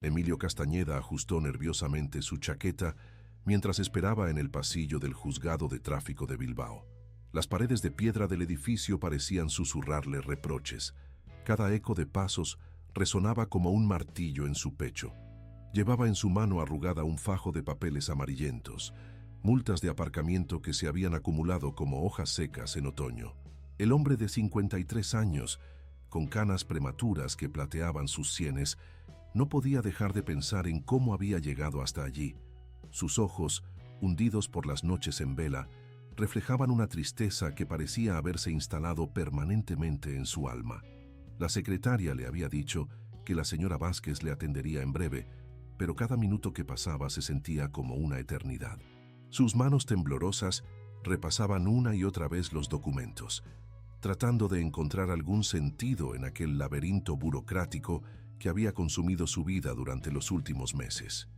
Emilio Castañeda ajustó nerviosamente su chaqueta mientras esperaba en el pasillo del juzgado de tráfico de Bilbao. Las paredes de piedra del edificio parecían susurrarle reproches. Cada eco de pasos resonaba como un martillo en su pecho. Llevaba en su mano arrugada un fajo de papeles amarillentos, multas de aparcamiento que se habían acumulado como hojas secas en otoño. El hombre de 53 años, con canas prematuras que plateaban sus sienes, no podía dejar de pensar en cómo había llegado hasta allí. Sus ojos, hundidos por las noches en vela, reflejaban una tristeza que parecía haberse instalado permanentemente en su alma. La secretaria le había dicho que la señora Vázquez le atendería en breve, pero cada minuto que pasaba se sentía como una eternidad. Sus manos temblorosas repasaban una y otra vez los documentos, tratando de encontrar algún sentido en aquel laberinto burocrático que había consumido su vida durante los últimos meses.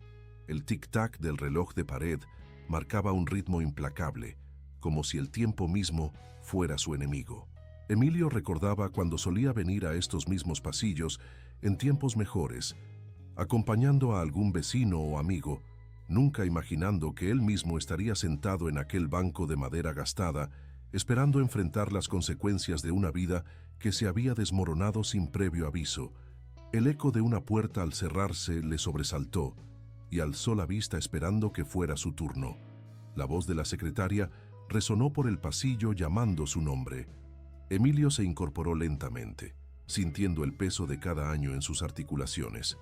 El tic-tac del reloj de pared marcaba un ritmo implacable, como si el tiempo mismo fuera su enemigo. Emilio recordaba cuando solía venir a estos mismos pasillos en tiempos mejores, acompañando a algún vecino o amigo, nunca imaginando que él mismo estaría sentado en aquel banco de madera gastada, esperando enfrentar las consecuencias de una vida que se había desmoronado sin previo aviso. El eco de una puerta al cerrarse le sobresaltó y alzó la vista esperando que fuera su turno. La voz de la secretaria resonó por el pasillo llamando su nombre. Emilio se incorporó lentamente, sintiendo el peso de cada año en sus articulaciones.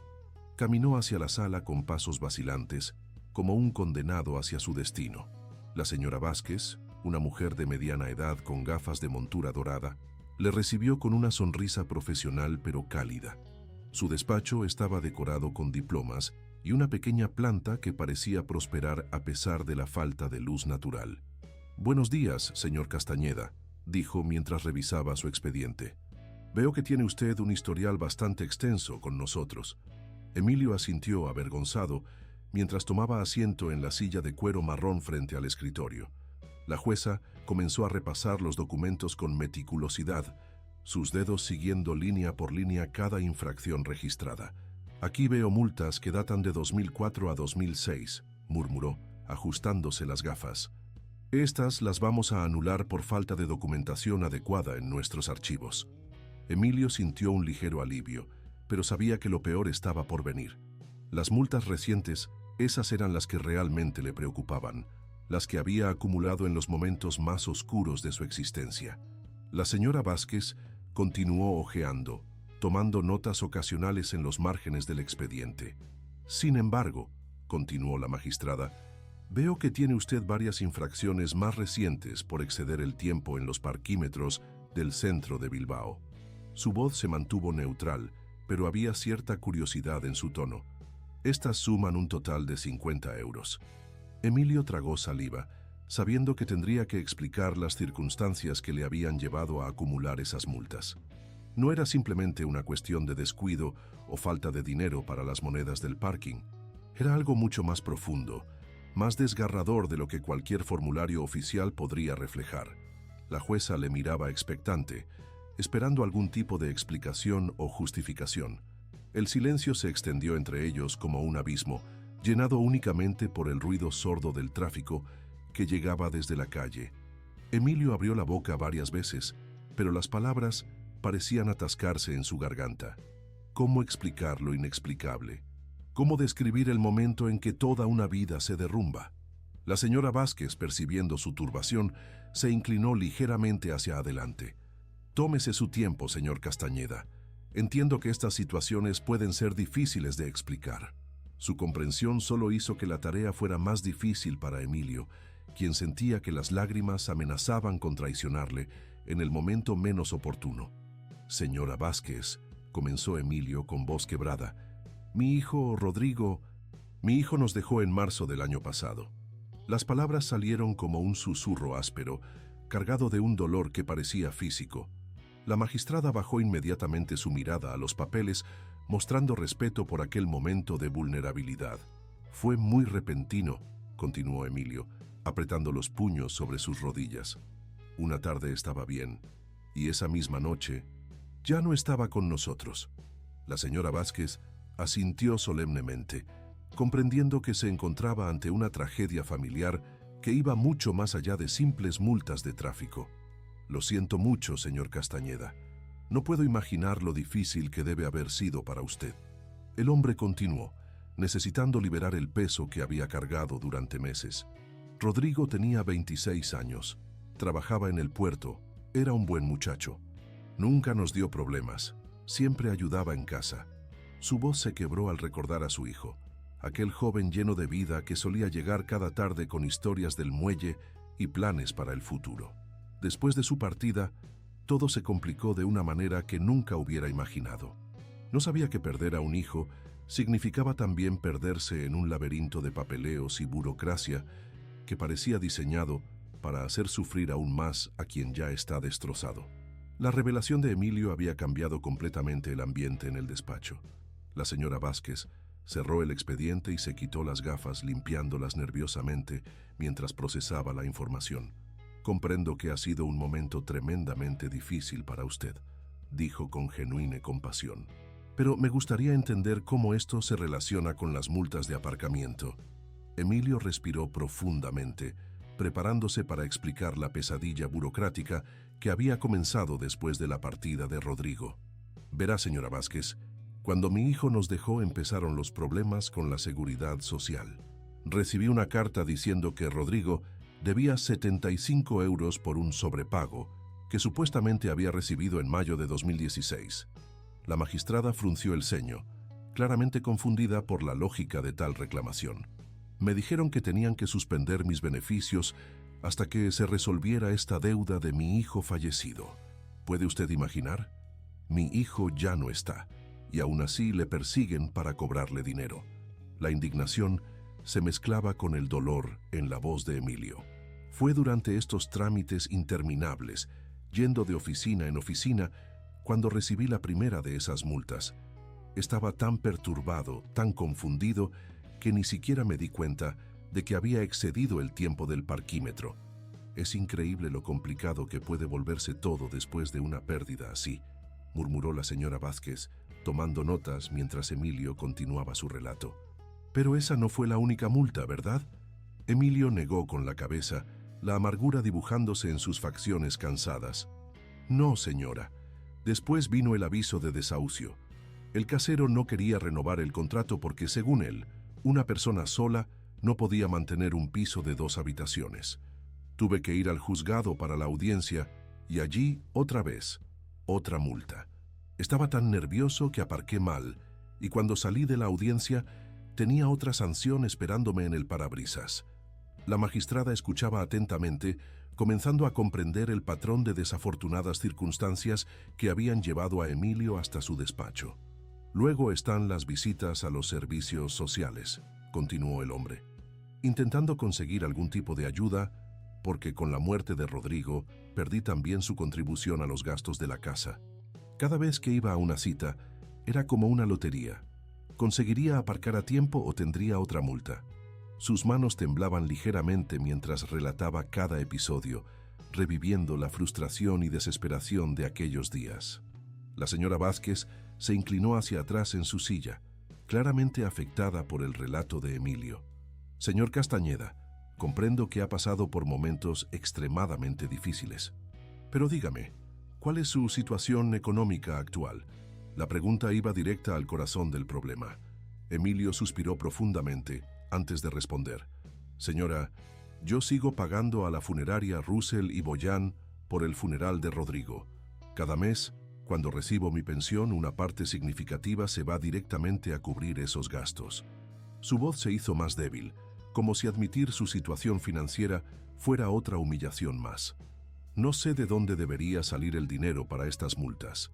Caminó hacia la sala con pasos vacilantes, como un condenado hacia su destino. La señora Vázquez, una mujer de mediana edad con gafas de montura dorada, le recibió con una sonrisa profesional pero cálida. Su despacho estaba decorado con diplomas y una pequeña planta que parecía prosperar a pesar de la falta de luz natural. «Buenos días, señor Castañeda», dijo mientras revisaba su expediente. «Veo que tiene usted un historial bastante extenso con nosotros». Emilio asintió avergonzado mientras tomaba asiento en la silla de cuero marrón frente al escritorio. La jueza comenzó a repasar los documentos con meticulosidad, sus dedos siguiendo línea por línea cada infracción registrada. «Aquí veo multas que datan de 2004 a 2006», murmuró, ajustándose las gafas. «Estas las vamos a anular por falta de documentación adecuada en nuestros archivos». Emilio sintió un ligero alivio, pero sabía que lo peor estaba por venir. Las multas recientes, esas eran las que realmente le preocupaban, las que había acumulado en los momentos más oscuros de su existencia. La señora Vázquez continuó hojeando, tomando notas ocasionales en los márgenes del expediente. «Sin embargo», continuó la magistrada, «veo que tiene usted varias infracciones más recientes por exceder el tiempo en los parquímetros del centro de Bilbao». Su voz se mantuvo neutral, pero había cierta curiosidad en su tono. «Estas suman un total de 50 euros». Emilio tragó saliva, sabiendo que tendría que explicar las circunstancias que le habían llevado a acumular esas multas. No era simplemente una cuestión de descuido o falta de dinero para las monedas del parking. Era algo mucho más profundo, más desgarrador de lo que cualquier formulario oficial podría reflejar. La jueza le miraba expectante, esperando algún tipo de explicación o justificación. El silencio se extendió entre ellos como un abismo, llenado únicamente por el ruido sordo del tráfico que llegaba desde la calle. Emilio abrió la boca varias veces, pero las palabras parecían atascarse en su garganta. ¿Cómo explicar lo inexplicable? ¿Cómo describir el momento en que toda una vida se derrumba? La señora Vázquez, percibiendo su turbación, se inclinó ligeramente hacia adelante. «Tómese su tiempo, señor Castañeda. Entiendo que estas situaciones pueden ser difíciles de explicar». Su comprensión solo hizo que la tarea fuera más difícil para Emilio, quien sentía que las lágrimas amenazaban con traicionarle en el momento menos oportuno. «Señora Vázquez», comenzó Emilio con voz quebrada, «mi hijo, Rodrigo, mi hijo nos dejó en marzo del año pasado». Las palabras salieron como un susurro áspero, cargado de un dolor que parecía físico. La magistrada bajó inmediatamente su mirada a los papeles, mostrando respeto por aquel momento de vulnerabilidad. «Fue muy repentino», continuó Emilio, apretando los puños sobre sus rodillas. «Una tarde estaba bien, y esa misma noche ya no estaba con nosotros». La señora Vázquez Asintió solemnemente, comprendiendo que se encontraba ante una tragedia familiar que iba mucho más allá de simples multas de tráfico. Lo siento mucho, señor Castañeda. No puedo imaginar lo difícil que debe haber sido para usted. El hombre continuó, necesitando liberar el peso que había cargado durante meses. Rodrigo tenía 26 años, trabajaba en el puerto, era un buen muchacho. Nunca nos dio problemas, siempre ayudaba en casa. Su voz se quebró al recordar a su hijo, aquel joven lleno de vida que solía llegar cada tarde con historias del muelle y planes para el futuro. Después de su partida, todo se complicó de una manera que nunca hubiera imaginado. No sabía que perder a un hijo significaba también perderse en un laberinto de papeleos y burocracia que parecía diseñado para hacer sufrir aún más a quien ya está destrozado. La revelación de Emilio había cambiado completamente el ambiente en el despacho. La señora Vázquez cerró el expediente y se quitó las gafas limpiándolas nerviosamente mientras procesaba la información. «Comprendo que ha sido un momento tremendamente difícil para usted», dijo con genuina compasión. «Pero me gustaría entender cómo esto se relaciona con las multas de aparcamiento». Emilio respiró profundamente, preparándose para explicar la pesadilla burocrática que había comenzado después de la partida de Rodrigo. «Verá, señora Vázquez, cuando mi hijo nos dejó empezaron los problemas con la seguridad social. Recibí una carta diciendo que Rodrigo debía 75 euros por un sobrepago que supuestamente había recibido en mayo de 2016. La magistrada frunció el ceño, claramente confundida por la lógica de tal reclamación. Me dijeron que tenían que suspender mis beneficios hasta que se resolviera esta deuda de mi hijo fallecido. ¿Puede usted imaginar? Mi hijo ya no está, y aún así le persiguen para cobrarle dinero». La indignación se mezclaba con el dolor en la voz de Emilio. Fue durante estos trámites interminables, yendo de oficina en oficina, cuando recibí la primera de esas multas. Estaba tan perturbado, tan confundido, que ni siquiera me di cuenta de que había excedido el tiempo del parquímetro. Es increíble lo complicado que puede volverse todo después de una pérdida así, murmuró la señora Vázquez, tomando notas mientras Emilio continuaba su relato. «Pero esa no fue la única multa, ¿verdad?». Emilio negó con la cabeza, la amargura dibujándose en sus facciones cansadas. «No, señora. Después vino el aviso de desahucio. El casero no quería renovar el contrato porque, según él, una persona sola no podía mantener un piso de 2 habitaciones. Tuve que ir al juzgado para la audiencia y allí, otra vez, otra multa. Estaba tan nervioso que aparqué mal y cuando salí de la audiencia tenía otra sanción esperándome en el parabrisas». La magistrada escuchaba atentamente, comenzando a comprender el patrón de desafortunadas circunstancias que habían llevado a Emilio hasta su despacho. «Luego están las visitas a los servicios sociales», continuó el hombre, intentando conseguir algún tipo de ayuda, porque con la muerte de Rodrigo perdí también su contribución a los gastos de la casa. Cada vez que iba a una cita, era como una lotería. ¿Conseguiría aparcar a tiempo o tendría otra multa? Sus manos temblaban ligeramente mientras relataba cada episodio, reviviendo la frustración y desesperación de aquellos días. La señora Vázquez se inclinó hacia atrás en su silla, claramente afectada por el relato de Emilio. «Señor Castañeda, comprendo que ha pasado por momentos extremadamente difíciles. Pero dígame, ¿cuál es su situación económica actual?». La pregunta iba directa al corazón del problema. Emilio suspiró profundamente antes de responder. «Señora, yo sigo pagando a la funeraria Russell y Boyan por el funeral de Rodrigo. Cada mes, cuando recibo mi pensión, una parte significativa se va directamente a cubrir esos gastos». Su voz se hizo más débil, como si admitir su situación financiera fuera otra humillación más. «No sé de dónde debería salir el dinero para estas multas.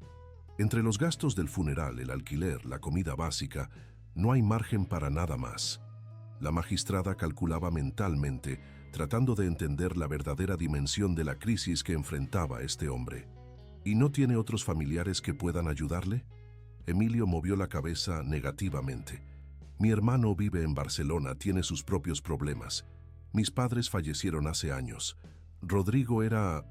Entre los gastos del funeral, el alquiler, la comida básica, no hay margen para nada más». La magistrada calculaba mentalmente, tratando de entender la verdadera dimensión de la crisis que enfrentaba este hombre. «¿Y no tiene otros familiares que puedan ayudarle?». Emilio movió la cabeza negativamente. «Mi hermano vive en Barcelona, tiene sus propios problemas. Mis padres fallecieron hace años. Rodrigo era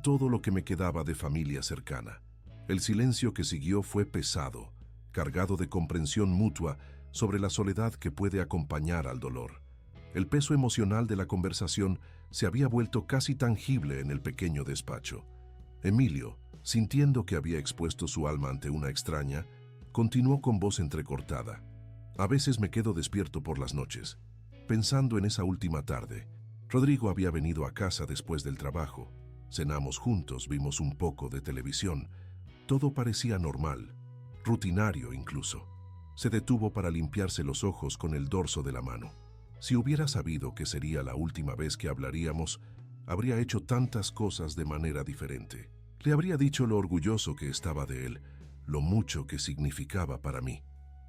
todo lo que me quedaba de familia cercana». El silencio que siguió fue pesado, cargado de comprensión mutua sobre la soledad que puede acompañar al dolor. El peso emocional de la conversación se había vuelto casi tangible en el pequeño despacho. Emilio, sintiendo que había expuesto su alma ante una extraña, continuó con voz entrecortada. A veces me quedo despierto por las noches, pensando en esa última tarde. Rodrigo había venido a casa después del trabajo. Cenamos juntos, vimos un poco de televisión. Todo parecía normal, rutinario incluso. Se detuvo para limpiarse los ojos con el dorso de la mano. Si hubiera sabido que sería la última vez que hablaríamos, habría hecho tantas cosas de manera diferente. Le habría dicho lo orgulloso que estaba de él, lo mucho que significaba para mí.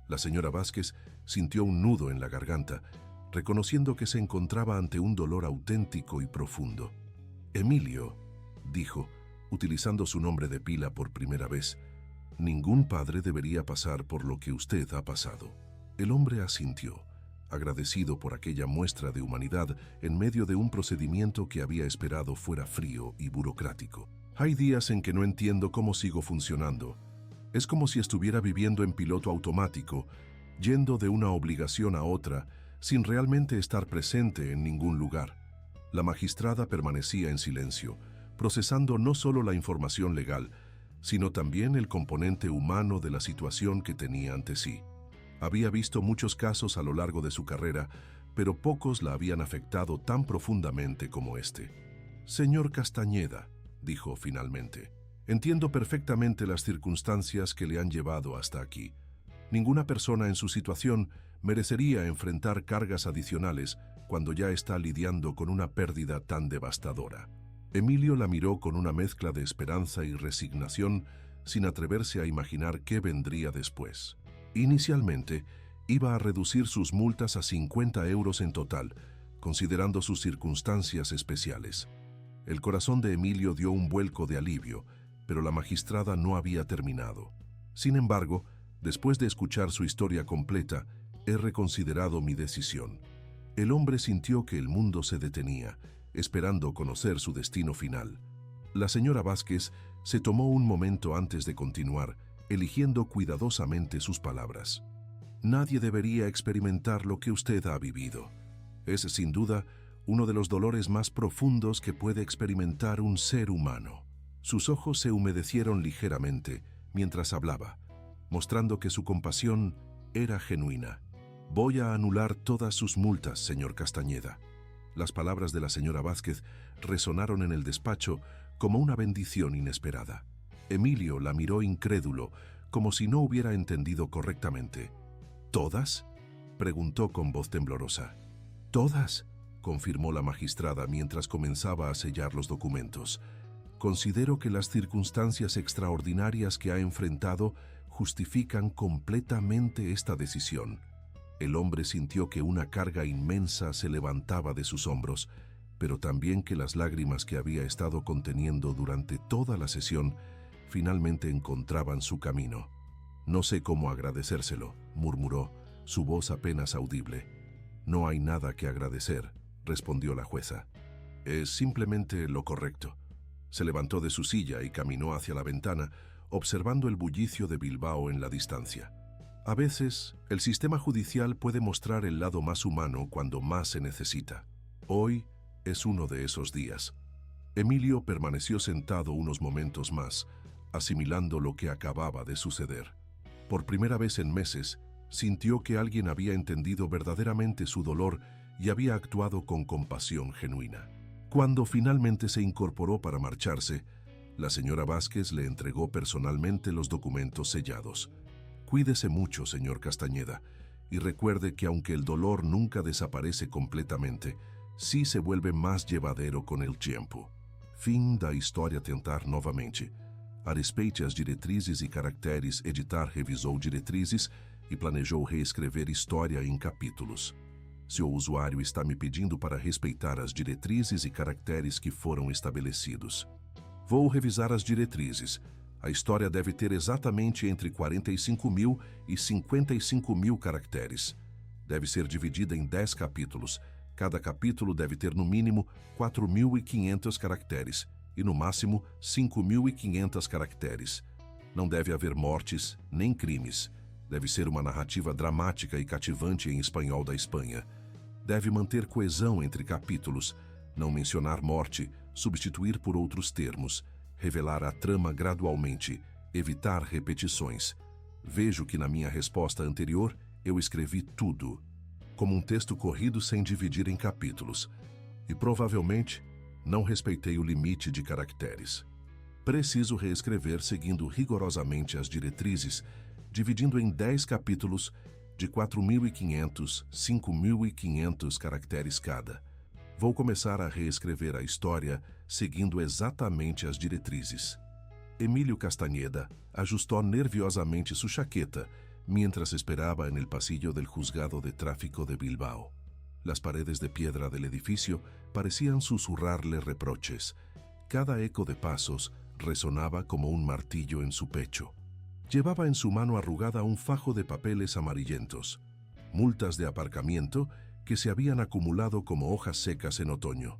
La señora Vázquez sintió un nudo en la garganta, reconociendo que se encontraba ante un dolor auténtico y profundo. Emilio, dijo, utilizando su nombre de pila por primera vez, ningún padre debería pasar por lo que usted ha pasado. El hombre asintió, agradecido por aquella muestra de humanidad en medio de un procedimiento que había esperado fuera frío y burocrático. Hay días en que no entiendo cómo sigo funcionando. Es como si estuviera viviendo en piloto automático, yendo de una obligación a otra, sin realmente estar presente en ningún lugar. La magistrada permanecía en silencio, procesando no solo la información legal, sino también el componente humano de la situación que tenía ante sí. Había visto muchos casos a lo largo de su carrera, pero pocos la habían afectado tan profundamente como este. Señor Castañeda, dijo finalmente, entiendo perfectamente las circunstancias que le han llevado hasta aquí. Ninguna persona en su situación merecería enfrentar cargas adicionales cuando ya está lidiando con una pérdida tan devastadora. Emilio la miró con una mezcla de esperanza y resignación, sin atreverse a imaginar qué vendría después. Inicialmente, iba a reducir sus multas a 50 euros en total, considerando sus circunstancias especiales. El corazón de Emilio dio un vuelco de alivio, pero la magistrada no había terminado. Sin embargo, después de escuchar su historia completa, he reconsiderado mi decisión. El hombre sintió que el mundo se detenía, esperando conocer su destino final. La señora Vázquez se tomó un momento antes de continuar, eligiendo cuidadosamente sus palabras. Nadie debería experimentar lo que usted ha vivido. Es, sin duda, uno de los dolores más profundos que puede experimentar un ser humano. Sus ojos se humedecieron ligeramente mientras hablaba, mostrando que su compasión era genuina. Voy a anular todas sus multas, señor Castañeda. Las palabras de la señora Vázquez resonaron en el despacho como una bendición inesperada. Emilio la miró incrédulo, como si no hubiera entendido correctamente. ¿Todas?, preguntó con voz temblorosa. «¿Todas?», confirmó la magistrada mientras comenzaba a sellar los documentos. «Considero que las circunstancias extraordinarias que ha enfrentado justifican completamente esta decisión». El hombre sintió que una carga inmensa se levantaba de sus hombros, pero también que las lágrimas que había estado conteniendo durante toda la sesión finalmente encontraban su camino. «No sé cómo agradecérselo», murmuró, su voz apenas audible. «No hay nada que agradecer», respondió la jueza. «Es simplemente lo correcto». Se levantó de su silla y caminó hacia la ventana, observando el bullicio de Bilbao en la distancia. A veces, el sistema judicial puede mostrar el lado más humano cuando más se necesita. Hoy es uno de esos días. Emilio permaneció sentado unos momentos más, asimilando lo que acababa de suceder. Por primera vez en meses, sintió que alguien había entendido verdaderamente su dolor y había actuado con compasión genuina. Cuando finalmente se incorporó para marcharse, la señora Vázquez le entregó personalmente los documentos sellados. «Cuídese mucho, señor Castañeda, y recuerde que aunque el dolor nunca desaparece completamente, sí se vuelve más llevadero con el tiempo». Fim da história tentar novamente. A respeite as diretrizes e caracteres, editar revisou diretrizes e planejou reescrever história em capítulos. Se o usuário está me pedindo para respeitar as diretrizes e caracteres que foram estabelecidos. Vou revisar as diretrizes. A história deve ter exatamente entre 45.000 e 55.000 caracteres. Deve ser dividida em 10 capítulos. Cada capítulo deve ter no mínimo 4.500 caracteres e no máximo 5.500 caracteres. Não deve haver mortes nem crimes. Deve ser uma narrativa dramática e cativante em espanhol da Espanha. Deve manter coesão entre capítulos, não mencionar morte, substituir por outros termos, revelar a trama gradualmente, evitar repetições. Vejo que na minha resposta anterior eu escrevi tudo, como um texto corrido sem dividir em capítulos, e provavelmente não respeitei o limite de caracteres. Preciso reescrever seguindo rigorosamente as diretrizes, dividindo em 10 capítulos de 4.500, 5.500 caracteres cada. Vou começar a reescrever a história seguindo exatamente as diretrizes. Emilio Castañeda ajustó nerviosamente su chaqueta mientras esperaba en el pasillo del juzgado de tráfico de Bilbao. Las paredes de piedra del edificio parecían susurrarle reproches. Cada eco de pasos resonaba como un martillo en su pecho. Llevaba en su mano arrugada un fajo de papeles amarillentos, multas de aparcamiento que se habían acumulado como hojas secas en otoño.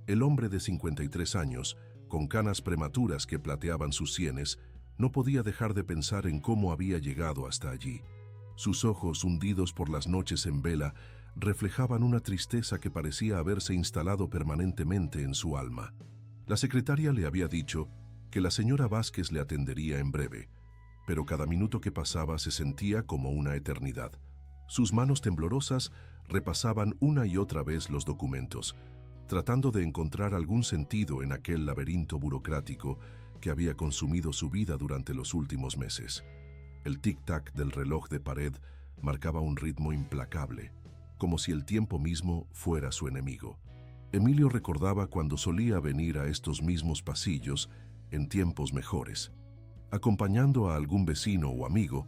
El hombre de 53 años, con canas prematuras que plateaban sus sienes, no podía dejar de pensar en cómo había llegado hasta allí. Sus ojos, hundidos por las noches en vela, reflejaban una tristeza que parecía haberse instalado permanentemente en su alma. La secretaria le había dicho que la señora Vázquez le atendería en breve, pero cada minuto que pasaba se sentía como una eternidad. Sus manos temblorosas repasaban una y otra vez los documentos, tratando de encontrar algún sentido en aquel laberinto burocrático que había consumido su vida durante los últimos meses. El tic-tac del reloj de pared marcaba un ritmo implacable, como si el tiempo mismo fuera su enemigo. Emilio recordaba cuando solía venir a estos mismos pasillos en tiempos mejores, acompañando a algún vecino o amigo,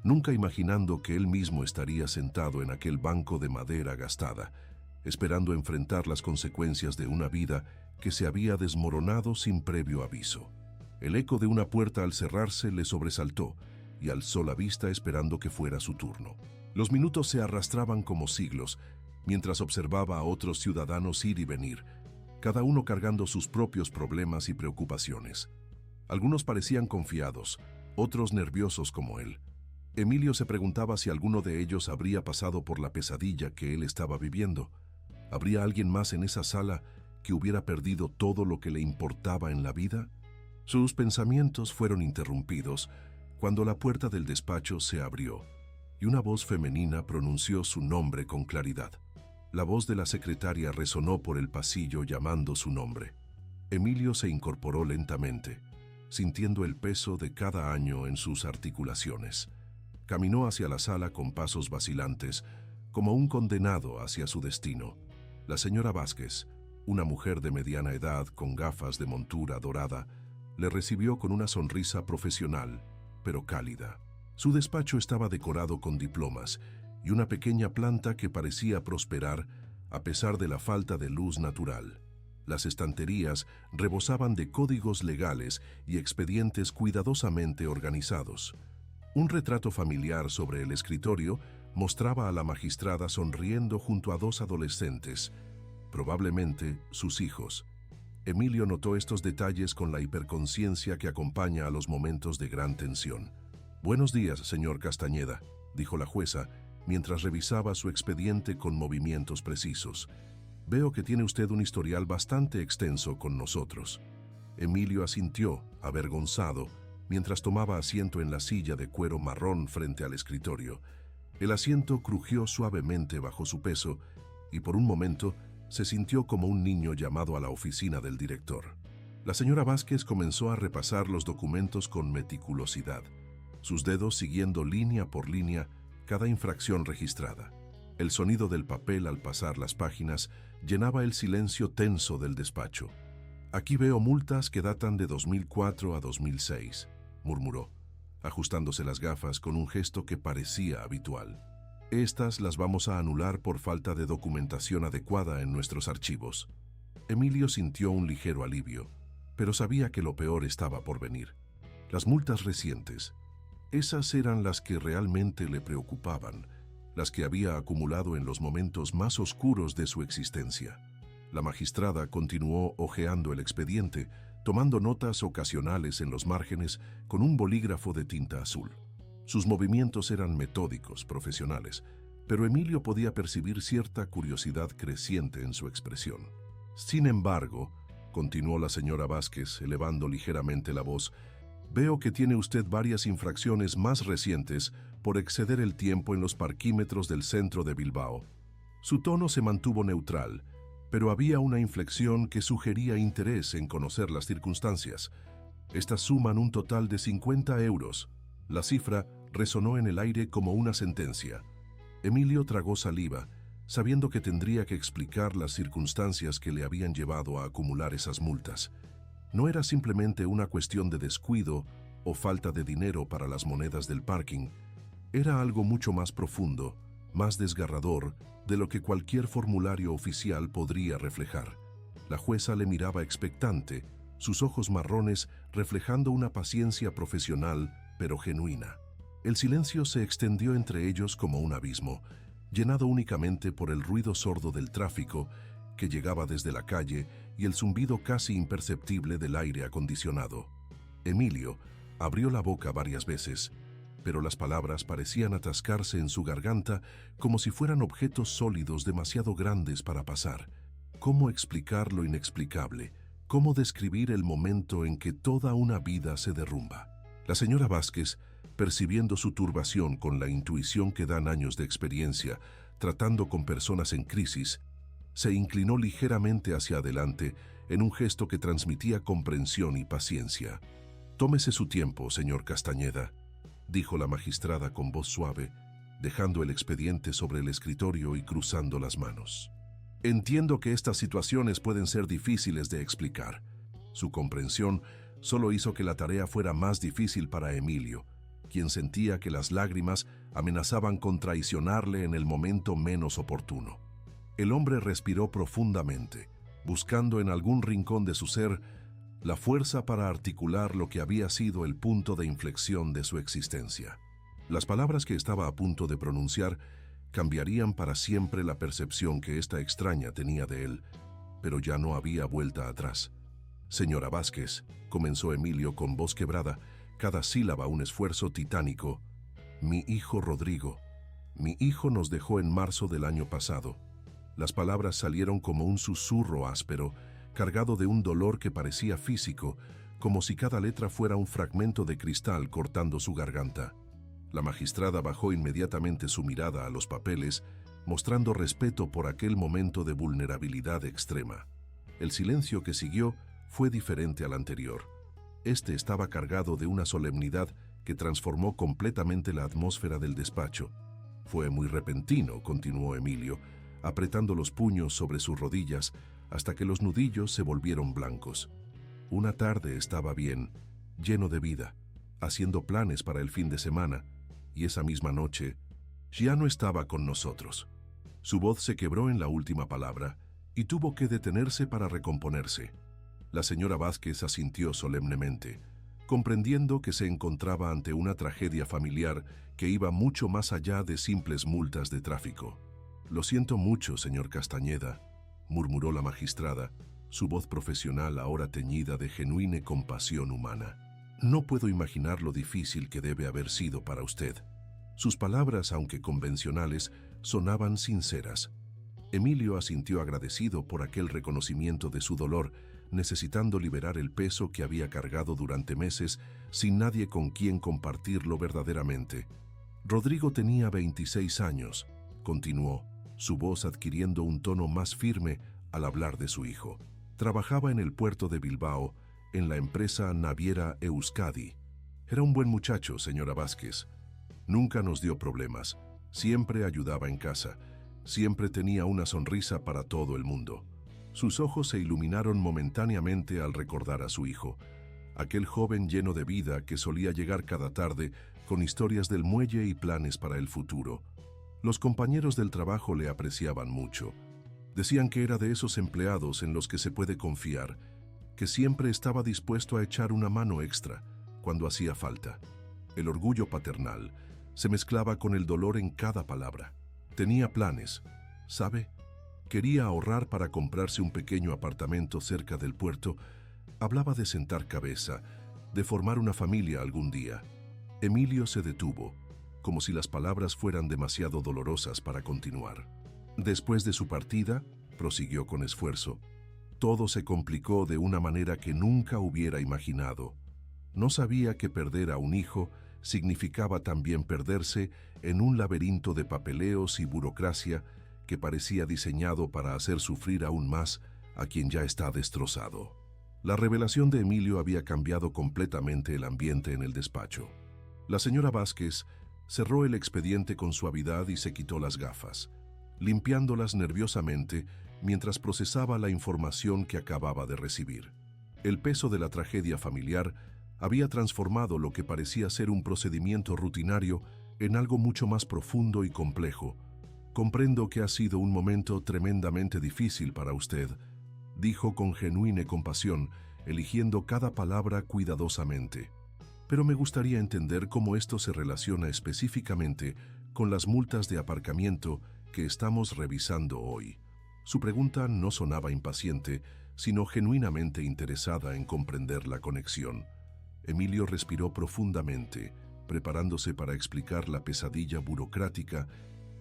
nunca imaginando que él mismo estaría sentado en aquel banco de madera gastada, esperando enfrentar las consecuencias de una vida que se había desmoronado sin previo aviso. El eco de una puerta al cerrarse le sobresaltó y alzó la vista esperando que fuera su turno. Los minutos se arrastraban como siglos, mientras observaba a otros ciudadanos ir y venir, cada uno cargando sus propios problemas y preocupaciones. Algunos parecían confiados, otros nerviosos como él. Emilio se preguntaba si alguno de ellos habría pasado por la pesadilla que él estaba viviendo. ¿Habría alguien más en esa sala que hubiera perdido todo lo que le importaba en la vida? Sus pensamientos fueron interrumpidos cuando la puerta del despacho se abrió y una voz femenina pronunció su nombre con claridad. La voz de la secretaria resonó por el pasillo llamando su nombre. Emilio se incorporó lentamente, sintiendo el peso de cada año en sus articulaciones. Caminó hacia la sala con pasos vacilantes, como un condenado hacia su destino. La señora Vázquez, una mujer de mediana edad con gafas de montura dorada, le recibió con una sonrisa profesional, pero cálida. Su despacho estaba decorado con diplomas y una pequeña planta que parecía prosperar a pesar de la falta de luz natural. Las estanterías rebosaban de códigos legales y expedientes cuidadosamente organizados. Un retrato familiar sobre el escritorio mostraba a la magistrada sonriendo junto a dos adolescentes, probablemente sus hijos. Emilio notó estos detalles con la hiperconciencia que acompaña a los momentos de gran tensión. «Buenos días, señor Castañeda», dijo la jueza, mientras revisaba su expediente con movimientos precisos. «Veo que tiene usted un historial bastante extenso con nosotros». Emilio asintió, avergonzado, mientras tomaba asiento en la silla de cuero marrón frente al escritorio. El asiento crujió suavemente bajo su peso y por un momento se sintió como un niño llamado a la oficina del director. La señora Vázquez comenzó a repasar los documentos con meticulosidad, sus dedos siguiendo línea por línea cada infracción registrada. El sonido del papel al pasar las páginas llenaba el silencio tenso del despacho. «Aquí veo multas que datan de 2004 a 2006», murmuró, ajustándose las gafas con un gesto que parecía habitual. «Estas las vamos a anular por falta de documentación adecuada en nuestros archivos». Emilio sintió un ligero alivio, pero sabía que lo peor estaba por venir. Las multas recientes, esas eran las que realmente le preocupaban, las que había acumulado en los momentos más oscuros de su existencia. La magistrada continuó hojeando el expediente, tomando notas ocasionales en los márgenes con un bolígrafo de tinta azul. Sus movimientos eran metódicos, profesionales, pero Emilio podía percibir cierta curiosidad creciente en su expresión. Sin embargo, continuó la señora Vázquez, elevando ligeramente la voz, veo que tiene usted varias infracciones más recientes por exceder el tiempo en los parquímetros del centro de Bilbao. Su tono se mantuvo neutral, pero había una inflexión que sugería interés en conocer las circunstancias. Estas suman un total de 50 euros. La cifra resonó en el aire como una sentencia. Emilio tragó saliva, sabiendo que tendría que explicar las circunstancias que le habían llevado a acumular esas multas. No era simplemente una cuestión de descuido o falta de dinero para las monedas del parking. Era algo mucho más profundo, más desgarrador de lo que cualquier formulario oficial podría reflejar. La jueza le miraba expectante, sus ojos marrones reflejando una paciencia profesional pero genuina. El silencio se extendió entre ellos como un abismo, llenado únicamente por el ruido sordo del tráfico que llegaba desde la calle y el zumbido casi imperceptible del aire acondicionado. Emilio abrió la boca varias veces, pero las palabras parecían atascarse en su garganta como si fueran objetos sólidos demasiado grandes para pasar. ¿Cómo explicar lo inexplicable? ¿Cómo describir el momento en que toda una vida se derrumba? La señora Vázquez, percibiendo su turbación con la intuición que dan años de experiencia, tratando con personas en crisis, se inclinó ligeramente hacia adelante en un gesto que transmitía comprensión y paciencia. «Tómese su tiempo, señor Castañeda», dijo la magistrada con voz suave, dejando el expediente sobre el escritorio y cruzando las manos. «Entiendo que estas situaciones pueden ser difíciles de explicar». Su comprensión solo hizo que la tarea fuera más difícil para Emilio, quien sentía que las lágrimas amenazaban con traicionarle en el momento menos oportuno. El hombre respiró profundamente, buscando en algún rincón de su ser la fuerza para articular lo que había sido el punto de inflexión de su existencia. Las palabras que estaba a punto de pronunciar cambiarían para siempre la percepción que esta extraña tenía de él, pero ya no había vuelta atrás. «Señora Vázquez», comenzó Emilio con voz quebrada, cada sílaba un esfuerzo titánico, «mi hijo Rodrigo. Mi hijo nos dejó en marzo del año pasado». Las palabras salieron como un susurro áspero, cargado de un dolor que parecía físico, como si cada letra fuera un fragmento de cristal cortando su garganta. La magistrada bajó inmediatamente su mirada a los papeles, mostrando respeto por aquel momento de vulnerabilidad extrema. El silencio que siguió fue diferente al anterior. Este estaba cargado de una solemnidad que transformó completamente la atmósfera del despacho. «Fue muy repentino», continuó Emilio, apretando los puños sobre sus rodillas hasta que los nudillos se volvieron blancos. «Una tarde estaba bien, lleno de vida, haciendo planes para el fin de semana, y esa misma noche ya no estaba con nosotros». Su voz se quebró en la última palabra y tuvo que detenerse para recomponerse. La señora Vázquez asintió solemnemente, comprendiendo que se encontraba ante una tragedia familiar que iba mucho más allá de simples multas de tráfico. «Lo siento mucho, señor Castañeda», murmuró la magistrada, su voz profesional ahora teñida de genuina compasión humana. «No puedo imaginar lo difícil que debe haber sido para usted». Sus palabras, aunque convencionales, sonaban sinceras. Emilio asintió agradecido por aquel reconocimiento de su dolor, necesitando liberar el peso que había cargado durante meses sin nadie con quien compartirlo verdaderamente. «Rodrigo tenía 26 años», continuó, su voz adquiriendo un tono más firme al hablar de su hijo. «Trabajaba en el puerto de Bilbao, en la empresa naviera Euskadi. Era un buen muchacho, señora Vázquez. Nunca nos dio problemas, siempre ayudaba en casa, siempre tenía una sonrisa para todo el mundo». Sus ojos se iluminaron momentáneamente al recordar a su hijo, aquel joven lleno de vida que solía llegar cada tarde con historias del muelle y planes para el futuro. Los compañeros del trabajo le apreciaban mucho. Decían que era de esos empleados en los que se puede confiar, que siempre estaba dispuesto a echar una mano extra cuando hacía falta. El orgullo paternal se mezclaba con el dolor en cada palabra. Tenía planes, ¿sabe? Quería ahorrar para comprarse un pequeño apartamento cerca del puerto. Hablaba de sentar cabeza, de formar una familia algún día. Emilio se detuvo, como si las palabras fueran demasiado dolorosas para continuar. Después de su partida, prosiguió con esfuerzo, todo se complicó de una manera que nunca hubiera imaginado. No sabía que perder a un hijo significaba también perderse en un laberinto de papeleos y burocracia que parecía diseñado para hacer sufrir aún más a quien ya está destrozado. La revelación de Emilio había cambiado completamente el ambiente en el despacho. La señora Vázquez cerró el expediente con suavidad y se quitó las gafas, limpiándolas nerviosamente mientras procesaba la información que acababa de recibir. El peso de la tragedia familiar había transformado lo que parecía ser un procedimiento rutinario en algo mucho más profundo y complejo. «Comprendo que ha sido un momento tremendamente difícil para usted», dijo con genuina compasión, eligiendo cada palabra cuidadosamente. «Pero me gustaría entender cómo esto se relaciona específicamente con las multas de aparcamiento que estamos revisando hoy». Su pregunta no sonaba impaciente, sino genuinamente interesada en comprender la conexión. Emilio respiró profundamente, preparándose para explicar la pesadilla burocrática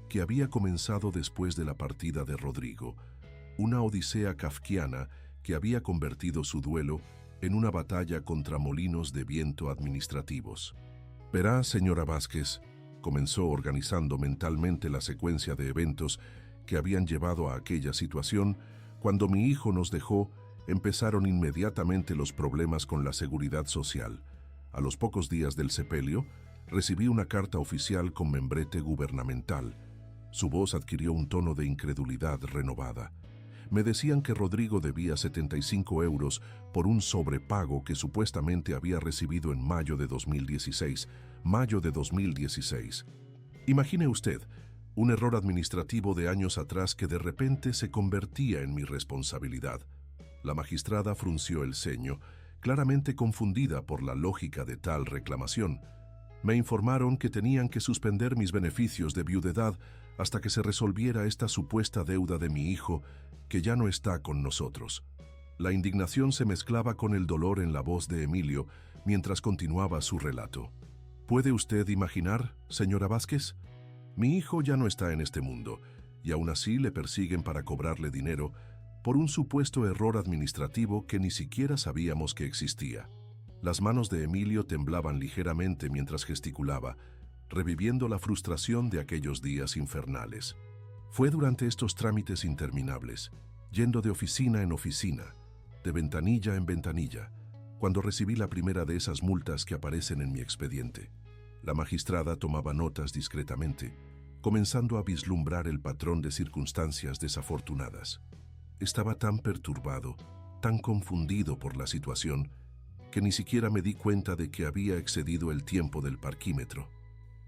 que había comenzado después de la partida de Rodrigo, una odisea kafkiana que había convertido su duelo en una batalla contra molinos de viento administrativos. «Verá, señora Vázquez», comenzó organizando mentalmente la secuencia de eventos que habían llevado a aquella situación. «Cuando mi hijo nos dejó, empezaron inmediatamente los problemas con la seguridad social. A los pocos días del sepelio, recibí una carta oficial con membrete gubernamental». Su voz adquirió un tono de incredulidad renovada. «Me decían que Rodrigo debía 75 euros por un sobrepago que supuestamente había recibido en mayo de 2016. Mayo de 2016. Imagine usted, un error administrativo de años atrás que de repente se convertía en mi responsabilidad». La magistrada frunció el ceño, claramente confundida por la lógica de tal reclamación. «Me informaron que tenían que suspender mis beneficios de viudedad hasta que se resolviera esta supuesta deuda de mi hijo, que ya no está con nosotros». La indignación se mezclaba con el dolor en la voz de Emilio mientras continuaba su relato. «¿Puede usted imaginar, señora Vázquez? Mi hijo ya no está en este mundo, y aún así le persiguen para cobrarle dinero por un supuesto error administrativo que ni siquiera sabíamos que existía». Las manos de Emilio temblaban ligeramente mientras gesticulaba, reviviendo la frustración de aquellos días infernales. Fue durante estos trámites interminables, yendo de oficina en oficina, de ventanilla en ventanilla, cuando recibí la primera de esas multas que aparecen en mi expediente. La magistrada tomaba notas discretamente, comenzando a vislumbrar el patrón de circunstancias desafortunadas. Estaba tan perturbado, tan confundido por la situación, que ni siquiera me di cuenta de que había excedido el tiempo del parquímetro.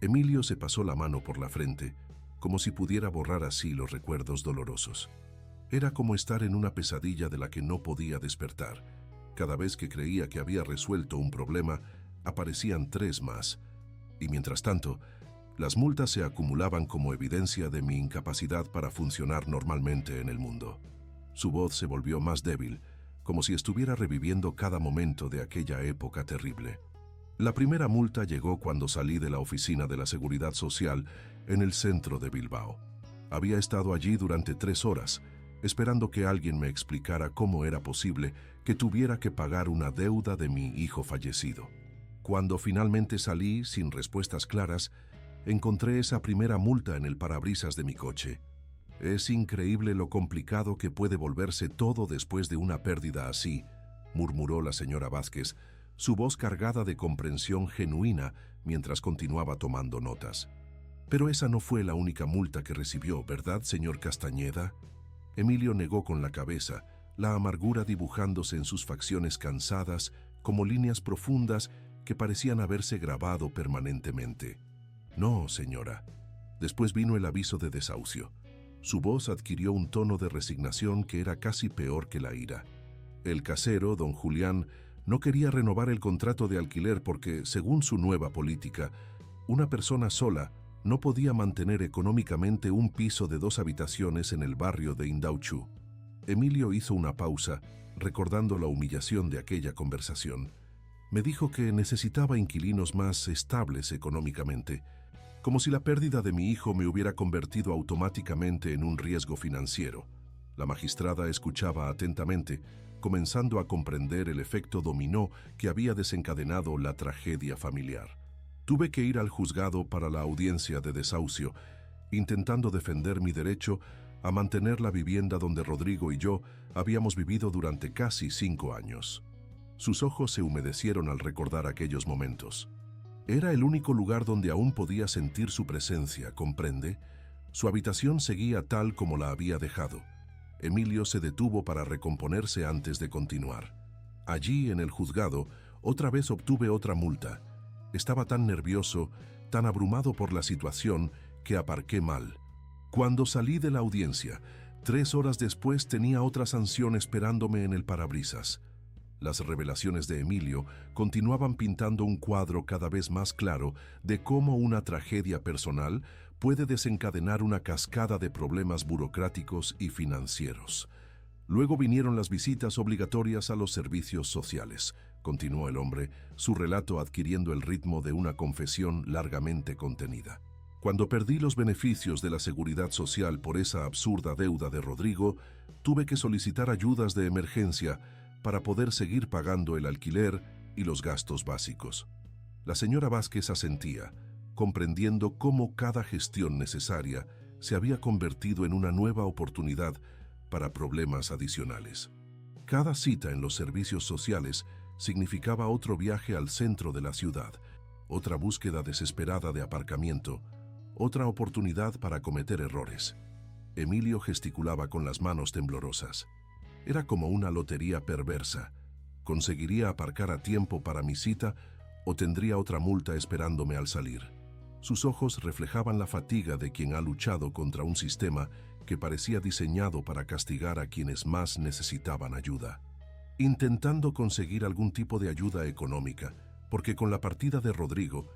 Emilio se pasó la mano por la frente, como si pudiera borrar así los recuerdos dolorosos. Era como estar en una pesadilla de la que no podía despertar. Cada vez que creía que había resuelto un problema, aparecían 3 más. Y mientras tanto, las multas se acumulaban como evidencia de mi incapacidad para funcionar normalmente en el mundo. Su voz se volvió más débil, como si estuviera reviviendo cada momento de aquella época terrible. La primera multa llegó cuando salí de la oficina de la Seguridad Social en el centro de Bilbao. Había estado allí durante 3 horas, esperando que alguien me explicara cómo era posible que tuviera que pagar una deuda de mi hijo fallecido. Cuando finalmente salí, sin respuestas claras, encontré esa primera multa en el parabrisas de mi coche. «Es increíble lo complicado que puede volverse todo después de una pérdida así», murmuró la señora Vázquez, su voz cargada de comprensión genuina mientras continuaba tomando notas. «Pero esa no fue la única multa que recibió, ¿verdad, señor Castañeda?». Emilio negó con la cabeza, la amargura dibujándose en sus facciones cansadas como líneas profundas que parecían haberse grabado permanentemente. «No, señora». Después vino el aviso de desahucio. Su voz adquirió un tono de resignación que era casi peor que la ira. El casero, don Julián, no quería renovar el contrato de alquiler porque, según su nueva política, una persona sola no podía mantener económicamente un piso de 2 habitaciones en el barrio de Indautxu. Emilio hizo una pausa, recordando la humillación de aquella conversación. Me dijo que necesitaba inquilinos más estables económicamente, como si la pérdida de mi hijo me hubiera convertido automáticamente en un riesgo financiero. La magistrada escuchaba atentamente, comenzando a comprender el efecto dominó que había desencadenado la tragedia familiar. Tuve que ir al juzgado para la audiencia de desahucio, intentando defender mi derecho a mantener la vivienda donde Rodrigo y yo habíamos vivido durante casi 5 años. Sus ojos se humedecieron al recordar aquellos momentos. Era el único lugar donde aún podía sentir su presencia, ¿comprende? Su habitación seguía tal como la había dejado. Emilio se detuvo para recomponerse antes de continuar. Allí, en el juzgado, otra vez obtuve otra multa. Estaba tan nervioso, tan abrumado por la situación, que aparqué mal. Cuando salí de la audiencia, 3 horas después tenía otra sanción esperándome en el parabrisas. Las revelaciones de Emilio continuaban pintando un cuadro cada vez más claro de cómo una tragedia personal puede desencadenar una cascada de problemas burocráticos y financieros. Luego vinieron las visitas obligatorias a los servicios sociales, continuó el hombre, su relato adquiriendo el ritmo de una confesión largamente contenida. Cuando perdí los beneficios de la seguridad social por esa absurda deuda de Rodrigo, tuve que solicitar ayudas de emergencia para poder seguir pagando el alquiler y los gastos básicos. La señora Vázquez asentía, comprendiendo cómo cada gestión necesaria se había convertido en una nueva oportunidad para problemas adicionales. Cada cita en los servicios sociales significaba otro viaje al centro de la ciudad, otra búsqueda desesperada de aparcamiento, otra oportunidad para cometer errores. Emilio gesticulaba con las manos temblorosas. Era como una lotería perversa. ¿Conseguiría aparcar a tiempo para mi cita o tendría otra multa esperándome al salir? Sus ojos reflejaban la fatiga de quien ha luchado contra un sistema que parecía diseñado para castigar a quienes más necesitaban ayuda. Intentando conseguir algún tipo de ayuda económica, porque con la partida de Rodrigo,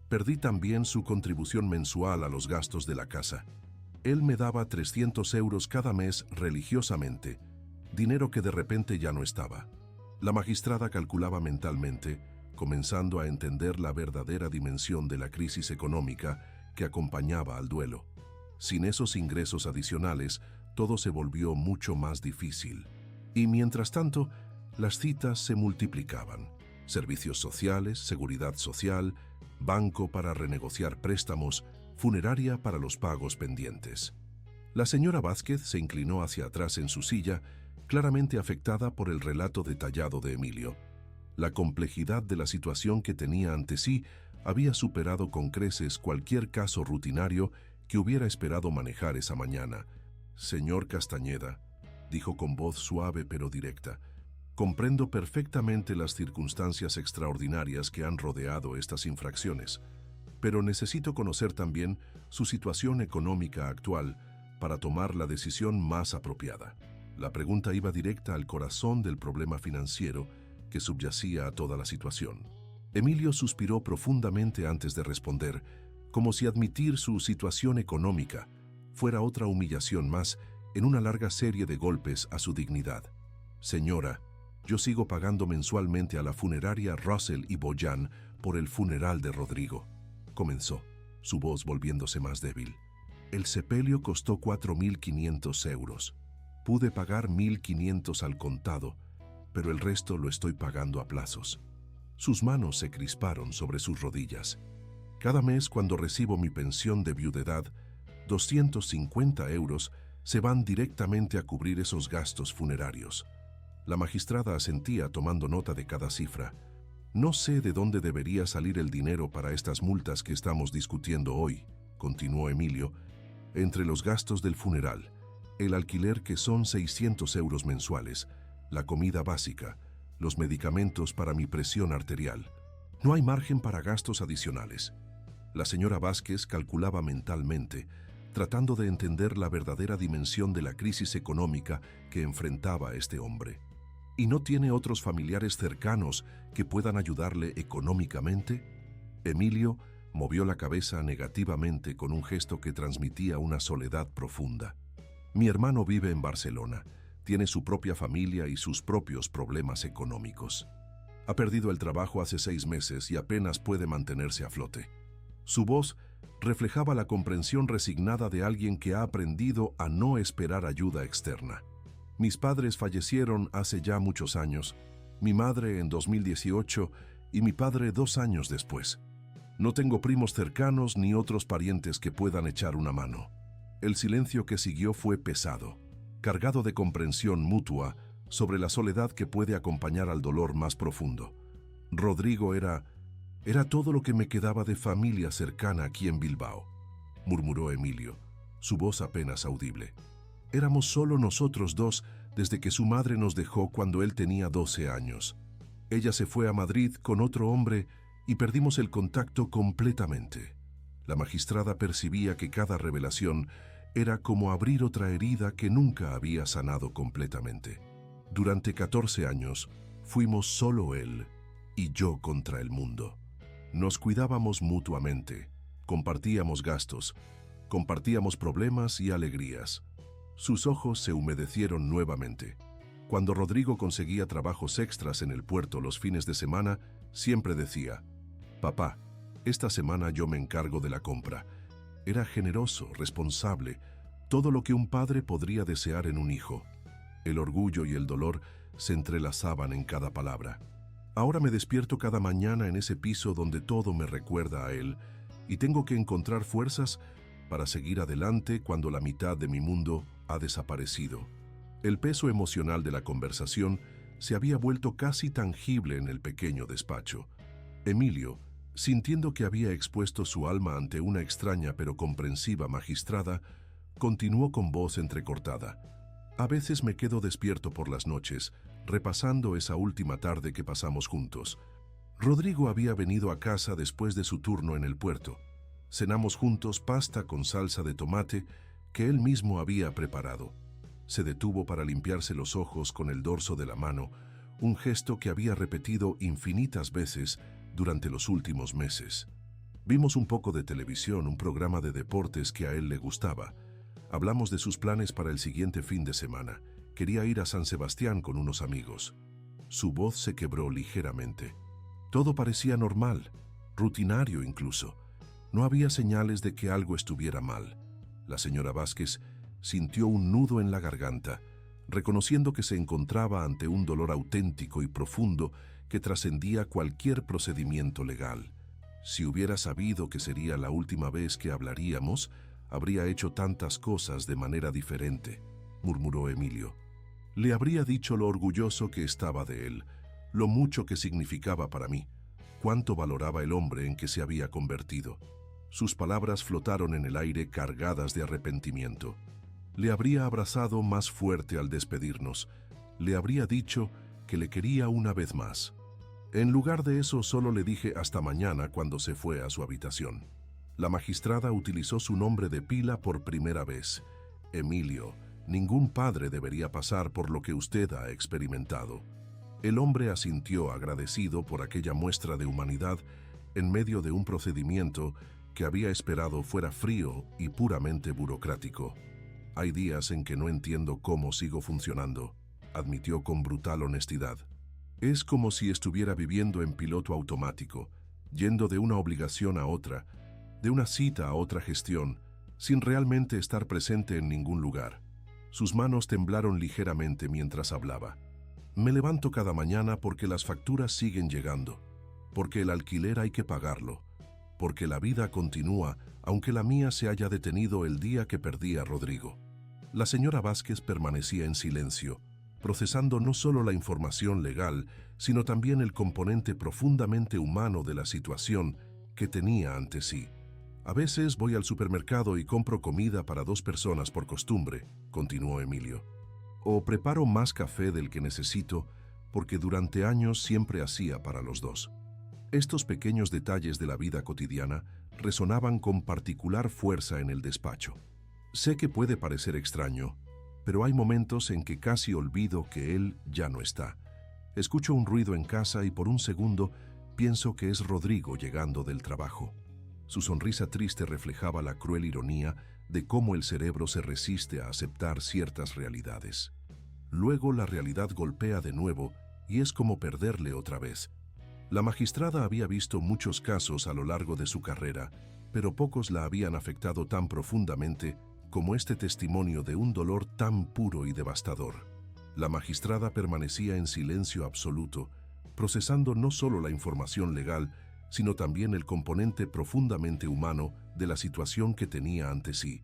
perdí también su contribución mensual a los gastos de la casa. Él me daba 300 euros cada mes religiosamente, dinero que de repente ya no estaba. La magistrada calculaba mentalmente, comenzando a entender la verdadera dimensión de la crisis económica que acompañaba al duelo. Sin esos ingresos adicionales, todo se volvió mucho más difícil. Y mientras tanto, las citas se multiplicaban. Servicios sociales, seguridad social, banco para renegociar préstamos, funeraria para los pagos pendientes. La señora Vázquez se inclinó hacia atrás en su silla, claramente afectada por el relato detallado de Emilio. La complejidad de la situación que tenía ante sí había superado con creces cualquier caso rutinario que hubiera esperado manejar esa mañana. «Señor Castañeda», dijo con voz suave pero directa, «comprendo perfectamente las circunstancias extraordinarias que han rodeado estas infracciones, pero necesito conocer también su situación económica actual para tomar la decisión más apropiada». La pregunta iba directa al corazón del problema financiero que subyacía a toda la situación. Emilio suspiró profundamente antes de responder, como si admitir su situación económica fuera otra humillación más en una larga serie de golpes a su dignidad. «Señora, yo sigo pagando mensualmente a la funeraria Russell y Boyan por el funeral de Rodrigo», comenzó, su voz volviéndose más débil. «El sepelio costó 4.500 euros. Pude pagar 1.500 al contado, pero el resto lo estoy pagando a plazos». Sus manos se crisparon sobre sus rodillas. «Cada mes cuando recibo mi pensión de viudedad, 250 euros se van directamente a cubrir esos gastos funerarios». La magistrada asentía tomando nota de cada cifra. «No sé de dónde debería salir el dinero para estas multas que estamos discutiendo hoy», continuó Emilio, «entre los gastos del funeral, el alquiler que son 600 euros mensuales, la comida básica, los medicamentos para mi presión arterial. No hay margen para gastos adicionales». La señora Vázquez calculaba mentalmente, tratando de entender la verdadera dimensión de la crisis económica que enfrentaba este hombre. ¿Y no tiene otros familiares cercanos que puedan ayudarle económicamente? Emilio movió la cabeza negativamente con un gesto que transmitía una soledad profunda. «Mi hermano vive en Barcelona, tiene su propia familia y sus propios problemas económicos». Ha perdido el trabajo hace 6 meses y apenas puede mantenerse a flote. Su voz reflejaba la comprensión resignada de alguien que ha aprendido a no esperar ayuda externa. Mis padres fallecieron hace ya muchos años, mi madre en 2018 y mi padre 2 años después. No tengo primos cercanos ni otros parientes que puedan echar una mano. El silencio que siguió fue pesado, cargado de comprensión mutua sobre la soledad que puede acompañar al dolor más profundo. Rodrigo era todo lo que me quedaba de familia cercana aquí en Bilbao, murmuró Emilio, su voz apenas audible. Éramos solo nosotros dos desde que su madre nos dejó cuando él tenía 12 años. Ella se fue a Madrid con otro hombre y perdimos el contacto completamente. La magistrada percibía que cada revelación era como abrir otra herida que nunca había sanado completamente. Durante 14 años fuimos solo él y yo contra el mundo. Nos cuidábamos mutuamente, compartíamos gastos, compartíamos problemas y alegrías. Sus ojos se humedecieron nuevamente. Cuando Rodrigo conseguía trabajos extras en el puerto los fines de semana, siempre decía: «Papá, esta semana yo me encargo de la compra». Era generoso, responsable, todo lo que un padre podría desear en un hijo. El orgullo y el dolor se entrelazaban en cada palabra. Ahora me despierto cada mañana en ese piso donde todo me recuerda a él y tengo que encontrar fuerzas para seguir adelante cuando la mitad de mi mundo ha desaparecido. El peso emocional de la conversación se había vuelto casi tangible en el pequeño despacho. Emilio, sintiendo que había expuesto su alma ante una extraña pero comprensiva magistrada, continuó con voz entrecortada. A veces me quedo despierto por las noches, repasando esa última tarde que pasamos juntos. Rodrigo había venido a casa después de su turno en el puerto. Cenamos juntos pasta con salsa de tomate que él mismo había preparado. Se detuvo para limpiarse los ojos con el dorso de la mano, un gesto que había repetido infinitas veces durante los últimos meses. Vimos un poco de televisión, un programa de deportes que a él le gustaba. Hablamos de sus planes para el siguiente fin de semana. Quería ir a San Sebastián con unos amigos. Su voz se quebró ligeramente. Todo parecía normal, rutinario incluso. No había señales de que algo estuviera mal. La señora Vázquez sintió un nudo en la garganta, reconociendo que se encontraba ante un dolor auténtico y profundo que trascendía cualquier procedimiento legal. Si hubiera sabido que sería la última vez que hablaríamos, habría hecho tantas cosas de manera diferente, murmuró Emilio. Le habría dicho lo orgulloso que estaba de él, lo mucho que significaba para mí, cuánto valoraba el hombre en que se había convertido. Sus palabras flotaron en el aire cargadas de arrepentimiento. Le habría abrazado más fuerte al despedirnos. Le habría dicho que le quería una vez más. En lugar de eso, solo le dije hasta mañana cuando se fue a su habitación. La magistrada utilizó su nombre de pila por primera vez. Emilio, ningún padre debería pasar por lo que usted ha experimentado. El hombre asintió agradecido por aquella muestra de humanidad en medio de un procedimiento que había esperado fuera frío y puramente burocrático. Hay días en que no entiendo cómo sigo funcionando, admitió con brutal honestidad. Es como si estuviera viviendo en piloto automático, yendo de una obligación a otra, de una cita a otra gestión, sin realmente estar presente en ningún lugar. Sus manos temblaron ligeramente mientras hablaba. Me levanto cada mañana porque las facturas siguen llegando, porque el alquiler hay que pagarlo, porque la vida continúa, aunque la mía se haya detenido el día que perdí a Rodrigo. La señora Vázquez permanecía en silencio, procesando no solo la información legal, sino también el componente profundamente humano de la situación que tenía ante sí. A veces voy al supermercado y compro comida para 2 personas por costumbre, continuó Emilio. O preparo más café del que necesito, porque durante años siempre hacía para los 2. Estos pequeños detalles de la vida cotidiana resonaban con particular fuerza en el despacho. Sé que puede parecer extraño, pero hay momentos en que casi olvido que él ya no está. Escucho un ruido en casa y por un segundo pienso que es Rodrigo llegando del trabajo. Su sonrisa triste reflejaba la cruel ironía de cómo el cerebro se resiste a aceptar ciertas realidades. Luego la realidad golpea de nuevo y es como perderle otra vez. La magistrada había visto muchos casos a lo largo de su carrera, pero pocos la habían afectado tan profundamente como este testimonio de un dolor tan puro y devastador. La magistrada permanecía en silencio absoluto, procesando no solo la información legal, sino también el componente profundamente humano de la situación que tenía ante sí.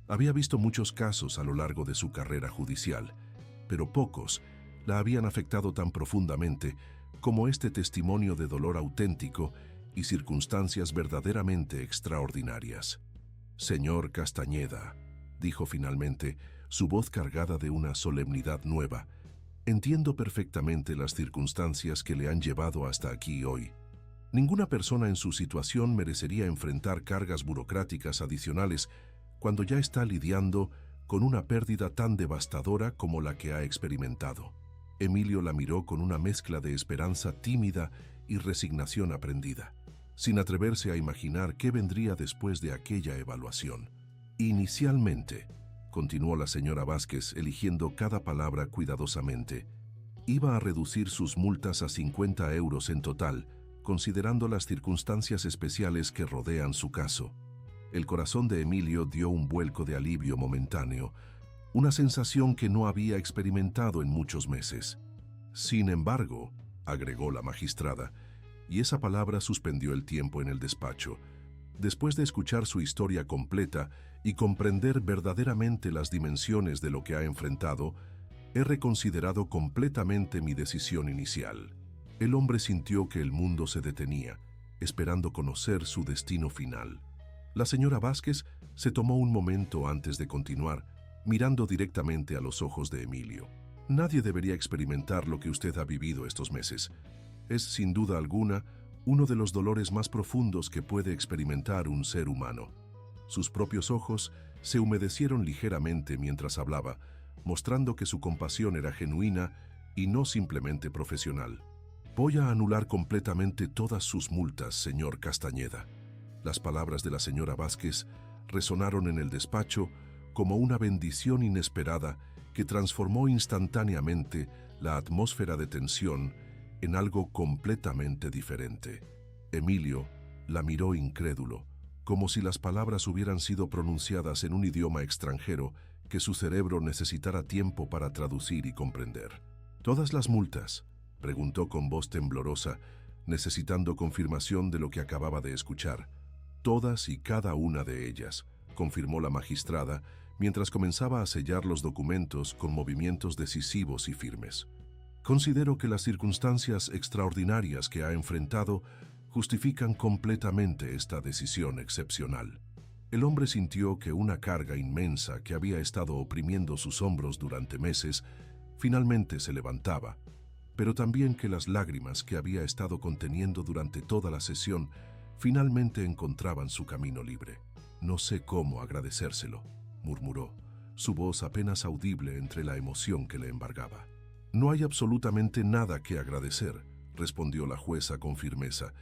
Había visto muchos casos a lo largo de su carrera judicial, pero pocos la habían afectado tan profundamente como este testimonio de dolor auténtico y circunstancias verdaderamente extraordinarias. «Señor Castañeda», dijo finalmente, su voz cargada de una solemnidad nueva, «entiendo perfectamente las circunstancias que le han llevado hasta aquí hoy. Ninguna persona en su situación merecería enfrentar cargas burocráticas adicionales cuando ya está lidiando con una pérdida tan devastadora como la que ha experimentado». Emilio la miró con una mezcla de esperanza tímida y resignación aprendida, sin atreverse a imaginar qué vendría después de aquella evaluación. «Inicialmente», continuó la señora Vázquez, eligiendo cada palabra cuidadosamente, «iba a reducir sus multas a 50 euros en total, considerando las circunstancias especiales que rodean su caso». El corazón de Emilio dio un vuelco de alivio momentáneo, una sensación que no había experimentado en muchos meses. «Sin embargo», agregó la magistrada, y esa palabra suspendió el tiempo en el despacho, «después de escuchar su historia completa y comprender verdaderamente las dimensiones de lo que ha enfrentado, he reconsiderado completamente mi decisión inicial». El hombre sintió que el mundo se detenía, esperando conocer su destino final. La señora Vázquez se tomó un momento antes de continuar, mirando directamente a los ojos de Emilio. «Nadie debería experimentar lo que usted ha vivido estos meses. Es, sin duda alguna, uno de los dolores más profundos que puede experimentar un ser humano». Sus propios ojos se humedecieron ligeramente mientras hablaba, mostrando que su compasión era genuina y no simplemente profesional. «Voy a anular completamente todas sus multas, señor Castañeda». Las palabras de la señora Vázquez resonaron en el despacho como una bendición inesperada que transformó instantáneamente la atmósfera de tensión en algo completamente diferente. Emilio la miró incrédulo, como si las palabras hubieran sido pronunciadas en un idioma extranjero que su cerebro necesitara tiempo para traducir y comprender. «¿Todas las multas?», preguntó con voz temblorosa, necesitando confirmación de lo que acababa de escuchar. «Todas y cada una de ellas», confirmó la magistrada, mientras comenzaba a sellar los documentos con movimientos decisivos y firmes. «Considero que las circunstancias extraordinarias que ha enfrentado justifican completamente esta decisión excepcional». El hombre sintió que una carga inmensa que había estado oprimiendo sus hombros durante meses finalmente se levantaba, pero también que las lágrimas que había estado conteniendo durante toda la sesión finalmente encontraban su camino libre. «No sé cómo agradecérselo», murmuró, su voz apenas audible entre la emoción que le embargaba. «No hay absolutamente nada que agradecer», respondió la jueza con firmeza.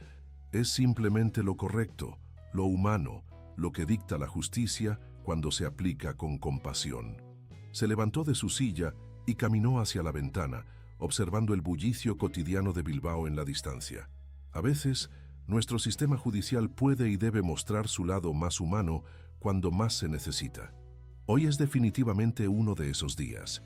«Es simplemente lo correcto, lo humano, lo que dicta la justicia cuando se aplica con compasión». Se levantó de su silla y caminó hacia la ventana, observando el bullicio cotidiano de Bilbao en la distancia. A veces, nuestro sistema judicial puede y debe mostrar su lado más humano cuando más se necesita. Hoy es definitivamente uno de esos días.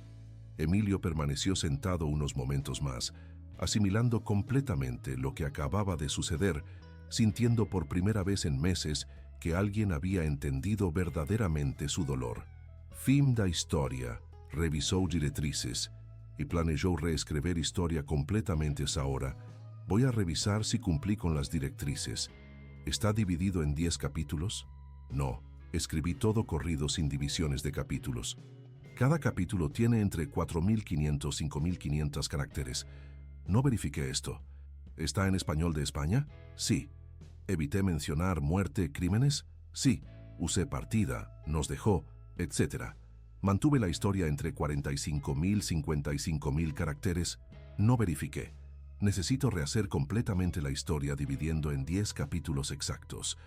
Emilio permaneció sentado unos momentos más, asimilando completamente lo que acababa de suceder, sintiendo por primera vez en meses que alguien había entendido verdaderamente su dolor. Fin da historia, revisó diretrizes y planeó reescribir historia completamente esa hora. Voy a revisar si cumplí con las directrices. ¿Está dividido en 10 capítulos? No, escribí todo corrido sin divisiones de capítulos. Cada capítulo tiene entre 4.500 y 5.500 caracteres. No verifiqué esto. ¿Está en español de España? Sí. ¿Evité mencionar muerte, crímenes? Sí. Usé partida, nos dejó, etc. ¿Mantuve la historia entre 45.000 y 55.000 caracteres? No verifiqué. Necesito rehacer completamente la historia dividiendo en 10 capítulos exactos,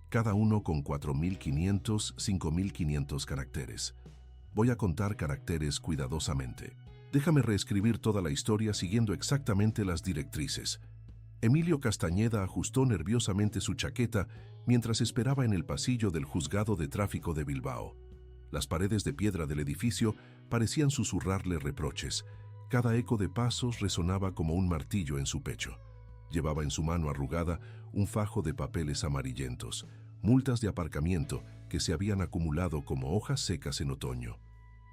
cada uno con 4.500, 5.500 caracteres. Voy a contar caracteres cuidadosamente. Déjame reescribir toda la historia siguiendo exactamente las directrices. Emilio Castañeda ajustó nerviosamente su chaqueta mientras esperaba en el pasillo del juzgado de tráfico de Bilbao. Las paredes de piedra del edificio parecían susurrarle reproches. Cada eco de pasos resonaba como un martillo en su pecho. Llevaba en su mano arrugada un fajo de papeles amarillentos, multas de aparcamiento que se habían acumulado como hojas secas en otoño.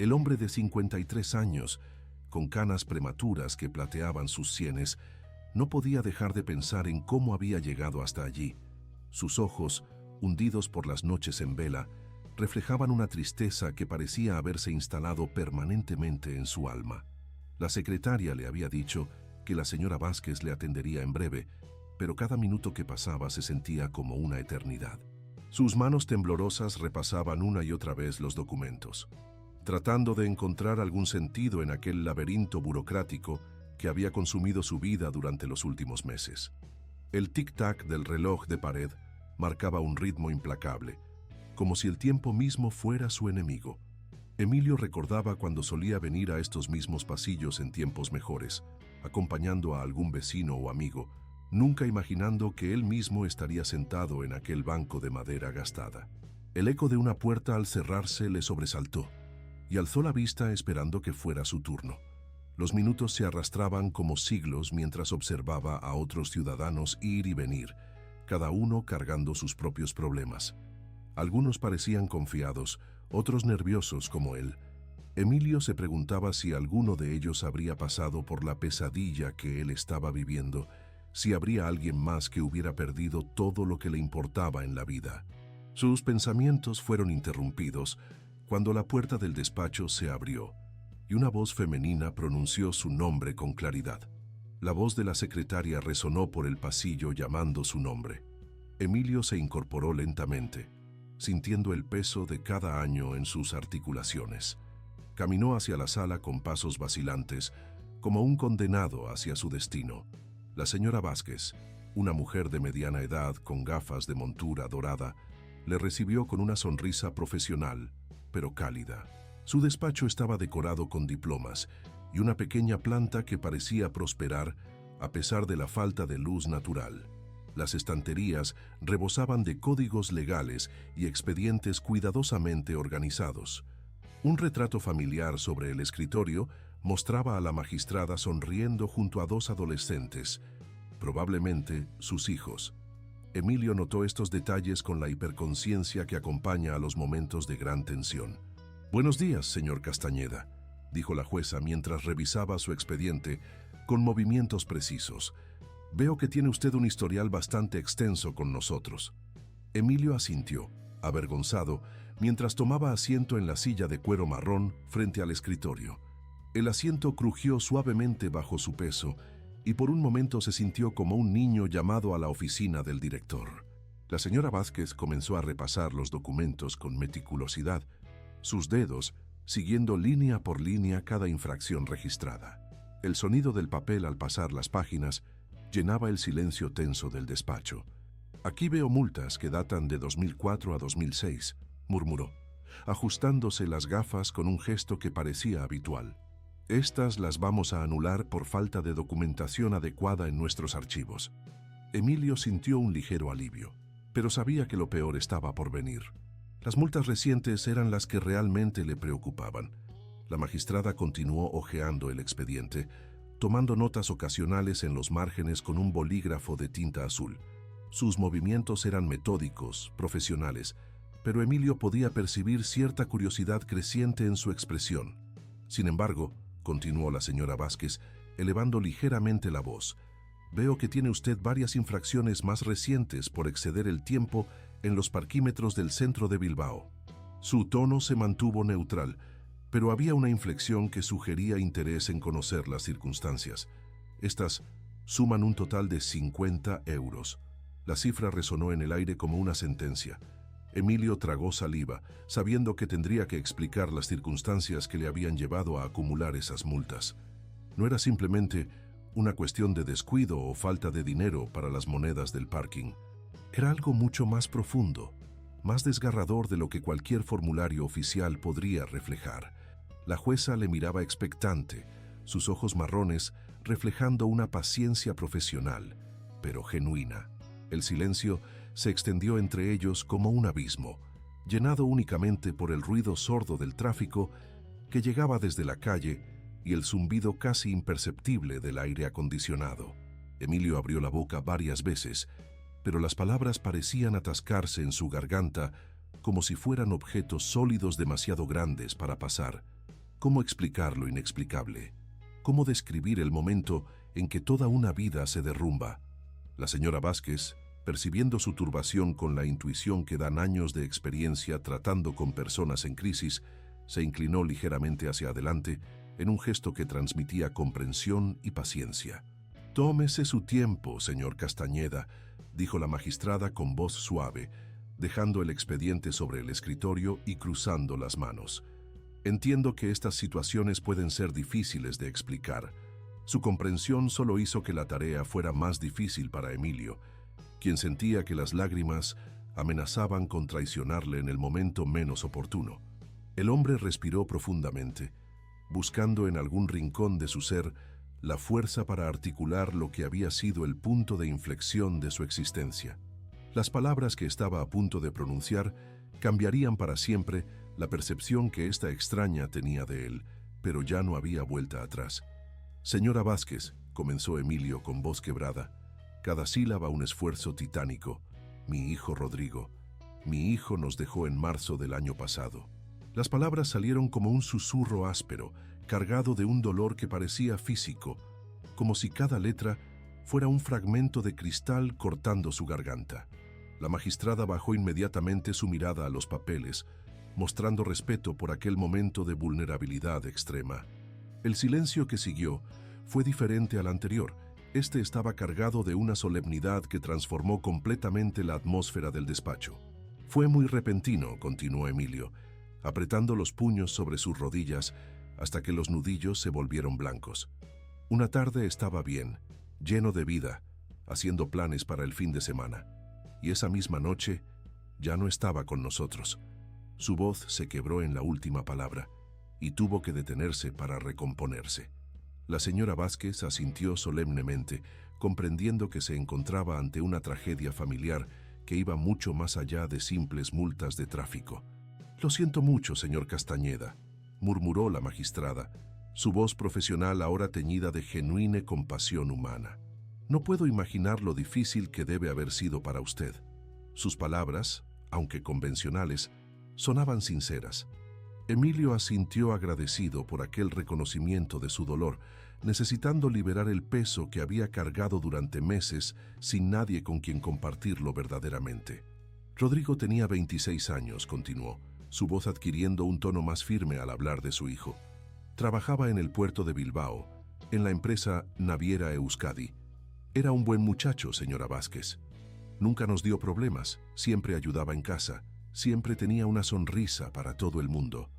El hombre de 53 años, con canas prematuras que plateaban sus sienes, no podía dejar de pensar en cómo había llegado hasta allí. Sus ojos, hundidos por las noches en vela, reflejaban una tristeza que parecía haberse instalado permanentemente en su alma. La secretaria le había dicho que la señora Vázquez le atendería en breve, pero cada minuto que pasaba se sentía como una eternidad. Sus manos temblorosas repasaban una y otra vez los documentos, tratando de encontrar algún sentido en aquel laberinto burocrático que había consumido su vida durante los últimos meses. El tic-tac del reloj de pared marcaba un ritmo implacable, como si el tiempo mismo fuera su enemigo. Emilio recordaba cuando solía venir a estos mismos pasillos en tiempos mejores, acompañando a algún vecino o amigo, nunca imaginando que él mismo estaría sentado en aquel banco de madera gastada. El eco de una puerta al cerrarse le sobresaltó, y alzó la vista esperando que fuera su turno. Los minutos se arrastraban como siglos mientras observaba a otros ciudadanos ir y venir, cada uno cargando sus propios problemas. Algunos parecían confiados, otros nerviosos como él. Emilio se preguntaba si alguno de ellos habría pasado por la pesadilla que él estaba viviendo, si habría alguien más que hubiera perdido todo lo que le importaba en la vida. Sus pensamientos fueron interrumpidos cuando la puerta del despacho se abrió y una voz femenina pronunció su nombre con claridad. La voz de la secretaria resonó por el pasillo llamando su nombre. Emilio se incorporó lentamente, sintiendo el peso de cada año en sus articulaciones. Caminó hacia la sala con pasos vacilantes, como un condenado hacia su destino. La señora Vázquez, una mujer de mediana edad con gafas de montura dorada, le recibió con una sonrisa profesional, pero cálida. Su despacho estaba decorado con diplomas y una pequeña planta que parecía prosperar a pesar de la falta de luz natural. Las estanterías rebosaban de códigos legales y expedientes cuidadosamente organizados. Un retrato familiar sobre el escritorio mostraba a la magistrada sonriendo junto a dos adolescentes, probablemente sus hijos. Emilio notó estos detalles con la hiperconciencia que acompaña a los momentos de gran tensión. «Buenos días, señor Castañeda», dijo la jueza mientras revisaba su expediente con movimientos precisos. «Veo que tiene usted un historial bastante extenso con nosotros». Emilio asintió, avergonzado, mientras tomaba asiento en la silla de cuero marrón frente al escritorio. El asiento crujió suavemente bajo su peso y por un momento se sintió como un niño llamado a la oficina del director. La señora Vázquez comenzó a repasar los documentos con meticulosidad, sus dedos siguiendo línea por línea cada infracción registrada. El sonido del papel al pasar las páginas llenaba el silencio tenso del despacho. «Aquí veo multas que datan de 2004 a 2006», murmuró, ajustándose las gafas con un gesto que parecía habitual. «Estas las vamos a anular por falta de documentación adecuada en nuestros archivos». Emilio sintió un ligero alivio, pero sabía que lo peor estaba por venir. Las multas recientes eran las que realmente le preocupaban. La magistrada continuó hojeando el expediente, tomando notas ocasionales en los márgenes con un bolígrafo de tinta azul. Sus movimientos eran metódicos, profesionales, pero Emilio podía percibir cierta curiosidad creciente en su expresión. Sin embargo, continuó la señora Vázquez, elevando ligeramente la voz, «veo que tiene usted varias infracciones más recientes por exceder el tiempo en los parquímetros del centro de Bilbao». Su tono se mantuvo neutral, pero había una inflexión que sugería interés en conocer las circunstancias. «Estas suman un total de 50 euros». La cifra resonó en el aire como una sentencia. Emilio tragó saliva, sabiendo que tendría que explicar las circunstancias que le habían llevado a acumular esas multas. No era simplemente una cuestión de descuido o falta de dinero para las monedas del parking. Era algo mucho más profundo, más desgarrador de lo que cualquier formulario oficial podría reflejar. La jueza le miraba expectante, sus ojos marrones reflejando una paciencia profesional, pero genuina. El silencio se extendió entre ellos como un abismo, llenado únicamente por el ruido sordo del tráfico que llegaba desde la calle y el zumbido casi imperceptible del aire acondicionado. Emilio abrió la boca varias veces, pero las palabras parecían atascarse en su garganta como si fueran objetos sólidos demasiado grandes para pasar. ¿Cómo explicar lo inexplicable? ¿Cómo describir el momento en que toda una vida se derrumba? La señora Vázquez, percibiendo su turbación con la intuición que dan años de experiencia tratando con personas en crisis, se inclinó ligeramente hacia adelante en un gesto que transmitía comprensión y paciencia. «Tómese su tiempo, señor Castañeda», dijo la magistrada con voz suave, dejando el expediente sobre el escritorio y cruzando las manos. «Entiendo que estas situaciones pueden ser difíciles de explicar». Su comprensión solo hizo que la tarea fuera más difícil para Emilio, quien sentía que las lágrimas amenazaban con traicionarle en el momento menos oportuno. El hombre respiró profundamente, buscando en algún rincón de su ser la fuerza para articular lo que había sido el punto de inflexión de su existencia. Las palabras que estaba a punto de pronunciar cambiarían para siempre la percepción que esta extraña tenía de él, pero ya no había vuelta atrás. «Señora Vázquez», comenzó Emilio con voz quebrada, cada sílaba un esfuerzo titánico. «Mi hijo Rodrigo, mi hijo nos dejó en marzo del año pasado». Las palabras salieron como un susurro áspero, cargado de un dolor que parecía físico, como si cada letra fuera un fragmento de cristal cortando su garganta. La magistrada bajó inmediatamente su mirada a los papeles, mostrando respeto por aquel momento de vulnerabilidad extrema. El silencio que siguió fue diferente al anterior. Este estaba cargado de una solemnidad que transformó completamente la atmósfera del despacho. «Fue muy repentino», continuó Emilio, apretando los puños sobre sus rodillas hasta que los nudillos se volvieron blancos. «Una tarde estaba bien, lleno de vida, haciendo planes para el fin de semana. Y esa misma noche ya no estaba con nosotros». Su voz se quebró en la última palabra y tuvo que detenerse para recomponerse. La señora Vázquez asintió solemnemente, comprendiendo que se encontraba ante una tragedia familiar que iba mucho más allá de simples multas de tráfico. «Lo siento mucho, señor Castañeda», murmuró la magistrada, su voz profesional ahora teñida de genuina compasión humana. «No puedo imaginar lo difícil que debe haber sido para usted». Sus palabras, aunque convencionales, sonaban sinceras. Emilio asintió agradecido por aquel reconocimiento de su dolor, necesitando liberar el peso que había cargado durante meses sin nadie con quien compartirlo verdaderamente. «Rodrigo tenía 26 años», continuó, su voz adquiriendo un tono más firme al hablar de su hijo. «Trabajaba en el puerto de Bilbao, en la empresa Naviera Euskadi. Era un buen muchacho, señora Vázquez. Nunca nos dio problemas, siempre ayudaba en casa, siempre tenía una sonrisa para todo el mundo».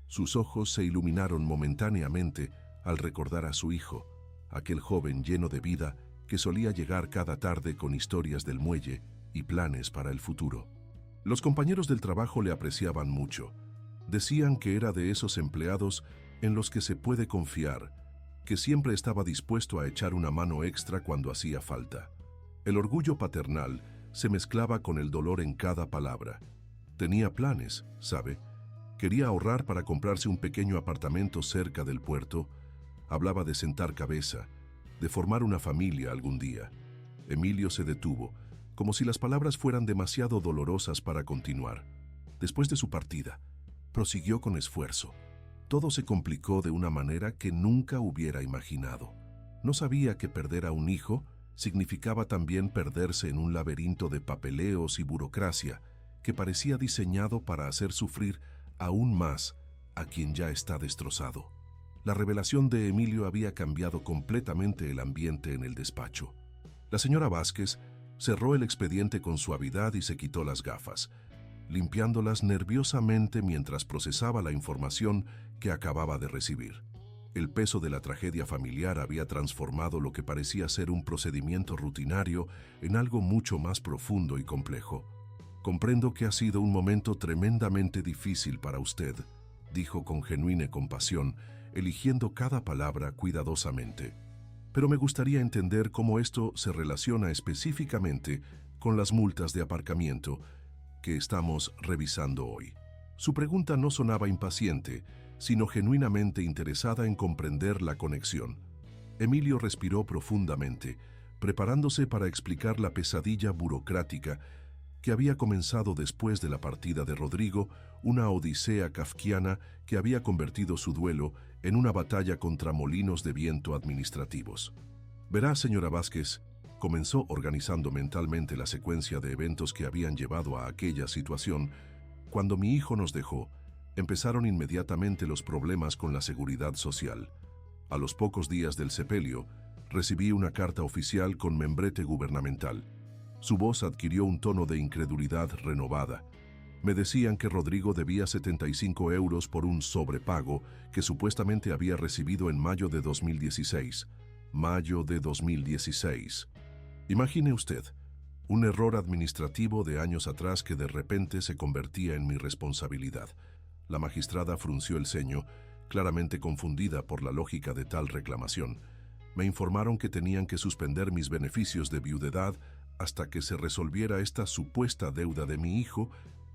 Sus ojos se iluminaron momentáneamente al recordar a su hijo, aquel joven lleno de vida que solía llegar cada tarde con historias del muelle y planes para el futuro. Los compañeros del trabajo le apreciaban mucho. Decían que era de esos empleados en los que se puede confiar, que siempre estaba dispuesto a echar una mano extra cuando hacía falta. El orgullo paternal se mezclaba con el dolor en cada palabra. Tenía planes, ¿sabe? Quería ahorrar para comprarse un pequeño apartamento cerca del puerto. Hablaba de sentar cabeza, de formar una familia algún día. Emilio se detuvo, como si las palabras fueran demasiado dolorosas para continuar. Después de su partida, prosiguió con esfuerzo. Todo se complicó de una manera que nunca hubiera imaginado. No sabía que perder a un hijo significaba también perderse en un laberinto de papeleos y burocracia que parecía diseñado para hacer sufrir aún más a quien ya está destrozado. La revelación de Emilio había cambiado completamente el ambiente en el despacho. La señora Vázquez cerró el expediente con suavidad y se quitó las gafas, limpiándolas nerviosamente mientras procesaba la información que acababa de recibir. El peso de la tragedia familiar había transformado lo que parecía ser un procedimiento rutinario en algo mucho más profundo y complejo. «Comprendo que ha sido un momento tremendamente difícil para usted», dijo con genuina compasión, eligiendo cada palabra cuidadosamente. Pero me gustaría entender cómo esto se relaciona específicamente con las multas de aparcamiento que estamos revisando hoy. Su pregunta no sonaba impaciente, sino genuinamente interesada en comprender la conexión. Emilio respiró profundamente, preparándose para explicar la pesadilla burocrática que había comenzado después de la partida de Rodrigo, una odisea kafkiana que había convertido su duelo en una batalla contra molinos de viento administrativos. Verá, señora Vázquez, comenzó organizando mentalmente la secuencia de eventos que habían llevado a aquella situación. Cuando mi hijo nos dejó, empezaron inmediatamente los problemas con la seguridad social. A los pocos días del sepelio, recibí una carta oficial con membrete gubernamental. Su voz adquirió un tono de incredulidad renovada. Me decían que Rodrigo debía 75 euros por un sobrepago que supuestamente había recibido en mayo de 2016. Mayo de 2016. Imagine usted, un error administrativo de años atrás que de repente se convertía en mi responsabilidad. La magistrada frunció el ceño, claramente confundida por la lógica de tal reclamación. Me informaron que tenían que suspender mis beneficios de viudedad hasta que se resolviera esta supuesta deuda de mi hijo,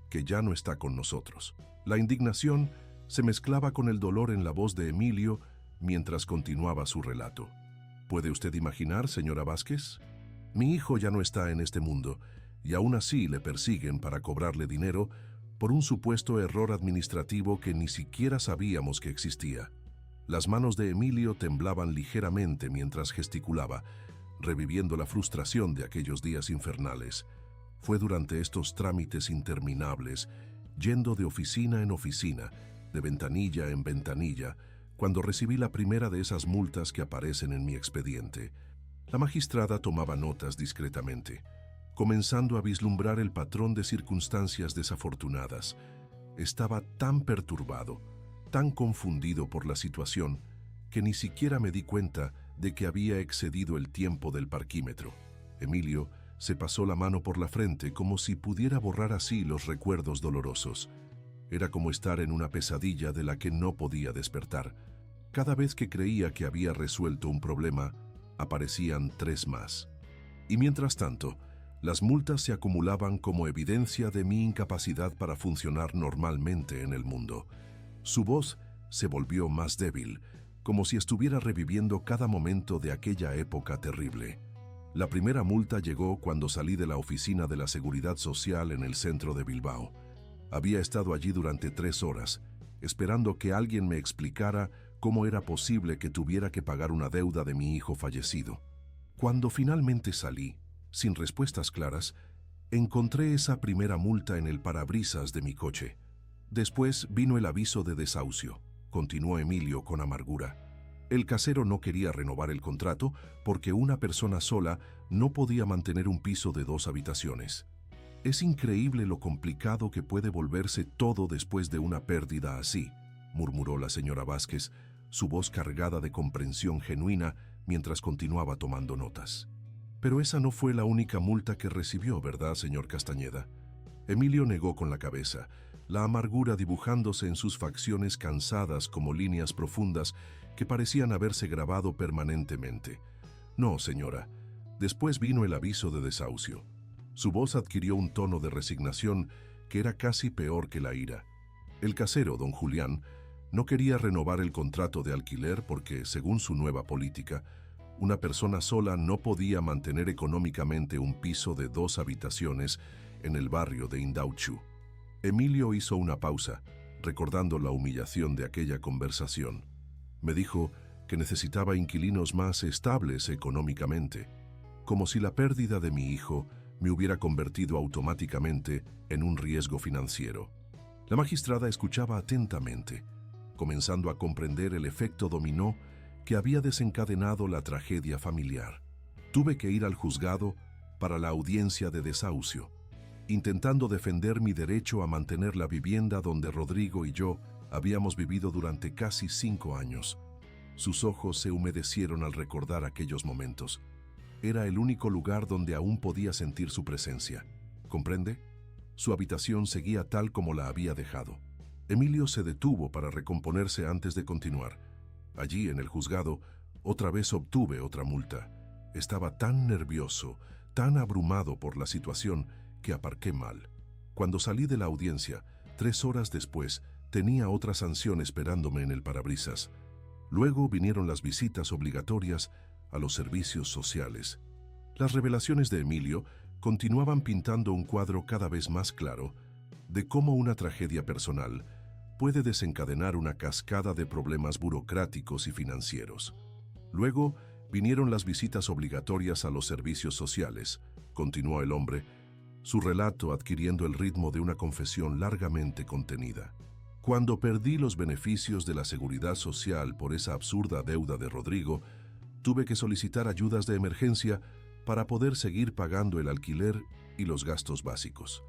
que ya no está con nosotros. La indignación se mezclaba con el dolor en la voz de Emilio mientras continuaba su relato. ¿Puede usted imaginar, señora Vázquez? Mi hijo ya no está en este mundo, y aún así le persiguen para cobrarle dinero por un supuesto error administrativo que ni siquiera sabíamos que existía. Las manos de Emilio temblaban ligeramente mientras gesticulaba, reviviendo la frustración de aquellos días infernales. Fue durante estos trámites interminables, yendo de oficina en oficina, de ventanilla en ventanilla, cuando recibí la primera de esas multas que aparecen en mi expediente. La magistrada tomaba notas discretamente, comenzando a vislumbrar el patrón de circunstancias desafortunadas. Estaba tan perturbado, tan confundido por la situación, que ni siquiera me di cuenta de que había excedido el tiempo del parquímetro. Emilio se pasó la mano por la frente como si pudiera borrar así los recuerdos dolorosos. Era como estar en una pesadilla de la que no podía despertar. Cada vez que creía que había resuelto un problema, aparecían 3 más. Y mientras tanto, las multas se acumulaban como evidencia de mi incapacidad para funcionar normalmente en el mundo. Su voz se volvió más débil, como si estuviera reviviendo cada momento de aquella época terrible. La primera multa llegó cuando salí de la oficina de la Seguridad Social en el centro de Bilbao. Había estado allí durante 3 horas, esperando que alguien me explicara cómo era posible que tuviera que pagar una deuda de mi hijo fallecido. Cuando finalmente salí, sin respuestas claras, encontré esa primera multa en el parabrisas de mi coche. Después vino el aviso de desahucio, continuó Emilio con amargura. El casero no quería renovar el contrato porque una persona sola no podía mantener un piso de 2 habitaciones. Es increíble lo complicado que puede volverse todo después de una pérdida así, murmuró la señora Vázquez, su voz cargada de comprensión genuina mientras continuaba tomando notas. Pero esa no fue la única multa que recibió, ¿verdad, señor Castañeda? Emilio negó con la cabeza, la amargura dibujándose en sus facciones cansadas como líneas profundas que parecían haberse grabado permanentemente. No, señora. Después vino el aviso de desahucio. Su voz adquirió un tono de resignación que era casi peor que la ira. El casero, don Julián, no quería renovar el contrato de alquiler porque, según su nueva política, una persona sola no podía mantener económicamente un piso de 2 habitaciones en el barrio de Indauchu. Emilio hizo una pausa, recordando la humillación de aquella conversación. Me dijo que necesitaba inquilinos más estables económicamente, como si la pérdida de mi hijo me hubiera convertido automáticamente en un riesgo financiero. La magistrada escuchaba atentamente, comenzando a comprender el efecto dominó que había desencadenado la tragedia familiar. Tuve que ir al juzgado para la audiencia de desahucio, intentando defender mi derecho a mantener la vivienda donde Rodrigo y yo habíamos vivido durante casi 5 años. Sus ojos se humedecieron al recordar aquellos momentos. Era el único lugar donde aún podía sentir su presencia. ¿Comprende? Su habitación seguía tal como la había dejado. Emilio se detuvo para recomponerse antes de continuar. Allí, en el juzgado, otra vez obtuve otra multa. Estaba tan nervioso, tan abrumado por la situación, que aparqué mal. Cuando salí de la audiencia, 3 horas después, tenía otra sanción esperándome en el parabrisas. Luego vinieron las visitas obligatorias a los servicios sociales. Las revelaciones de Emilio continuaban pintando un cuadro cada vez más claro de cómo una tragedia personal puede desencadenar una cascada de problemas burocráticos y financieros. Luego vinieron las visitas obligatorias a los servicios sociales, continuó el hombre, su relato adquiriendo el ritmo de una confesión largamente contenida. Cuando perdí los beneficios de la seguridad social por esa absurda deuda de Rodrigo, tuve que solicitar ayudas de emergencia para poder seguir pagando el alquiler y los gastos básicos.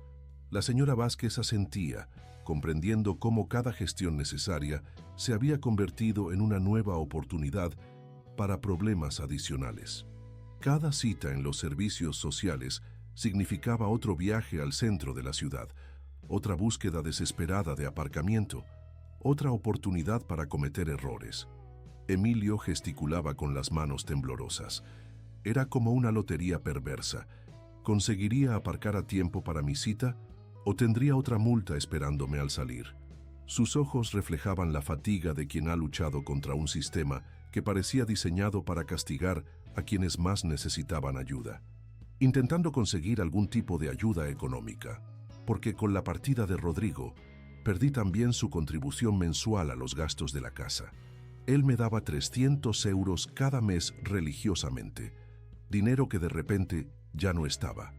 La señora Vázquez asentía, comprendiendo cómo cada gestión necesaria se había convertido en una nueva oportunidad para problemas adicionales. Cada cita en los servicios sociales significaba otro viaje al centro de la ciudad, otra búsqueda desesperada de aparcamiento, otra oportunidad para cometer errores. Emilio gesticulaba con las manos temblorosas. Era como una lotería perversa. ¿Conseguiría aparcar a tiempo para mi cita o tendría otra multa esperándome al salir? Sus ojos reflejaban la fatiga de quien ha luchado contra un sistema que parecía diseñado para castigar a quienes más necesitaban ayuda. Intentando conseguir algún tipo de ayuda económica, porque con la partida de Rodrigo perdí también su contribución mensual a los gastos de la casa. Él me daba 300 euros cada mes religiosamente, dinero que de repente ya no estaba.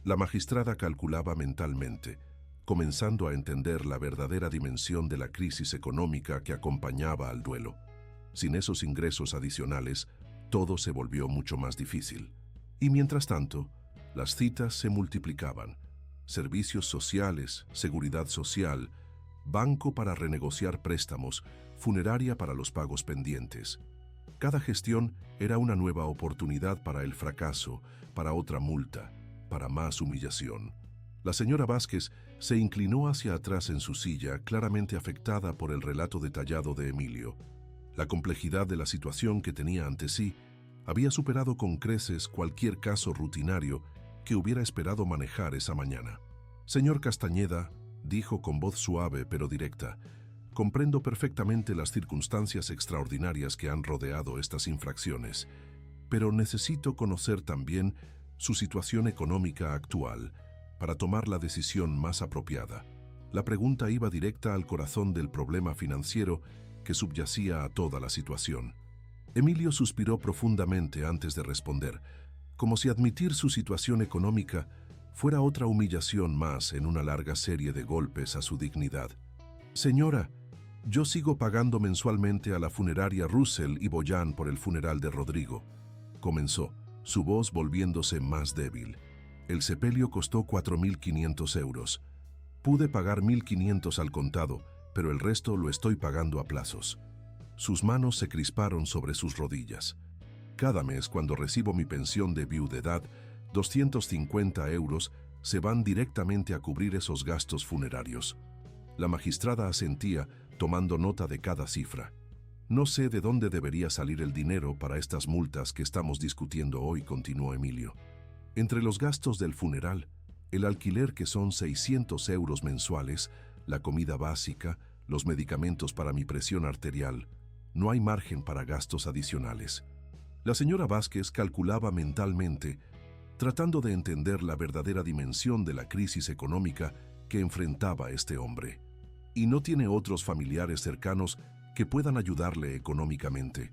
La magistrada calculaba mentalmente, comenzando a entender la verdadera dimensión de la crisis económica que acompañaba al duelo. Sin esos ingresos adicionales, todo se volvió mucho más difícil. Y mientras tanto, las citas se multiplicaban. Servicios sociales, seguridad social, banco para renegociar préstamos, funeraria para los pagos pendientes. Cada gestión era una nueva oportunidad para el fracaso, para otra multa, para más humillación. La señora Vázquez se inclinó hacia atrás en su silla, claramente afectada por el relato detallado de Emilio. La complejidad de la situación que tenía ante sí había superado con creces cualquier caso rutinario que hubiera esperado manejar esa mañana. «Señor Castañeda», dijo con voz suave pero directa, «comprendo perfectamente las circunstancias extraordinarias que han rodeado estas infracciones, pero necesito conocer también su situación económica actual para tomar la decisión más apropiada». La pregunta iba directa al corazón del problema financiero que subyacía a toda la situación. Emilio suspiró profundamente antes de responder, como si admitir su situación económica fuera otra humillación más en una larga serie de golpes a su dignidad. «Señora, yo sigo pagando mensualmente a la funeraria Russell y Boyan por el funeral de Rodrigo», comenzó, su voz volviéndose más débil. «El sepelio costó 4.500 euros. Pude pagar 1.500 al contado, pero el resto lo estoy pagando a plazos». Sus manos se crisparon sobre sus rodillas. «Cada mes, cuando recibo mi pensión de viudedad, 250 euros se van directamente a cubrir esos gastos funerarios». La magistrada asentía, tomando nota de cada cifra. «No sé de dónde debería salir el dinero para estas multas que estamos discutiendo hoy», continuó Emilio. «Entre los gastos del funeral, el alquiler que son 600 euros mensuales, la comida básica, los medicamentos para mi presión arterial, no hay margen para gastos adicionales». La señora Vázquez calculaba mentalmente, tratando de entender la verdadera dimensión de la crisis económica que enfrentaba este hombre. «¿Y no tiene otros familiares cercanos que puedan ayudarle económicamente?»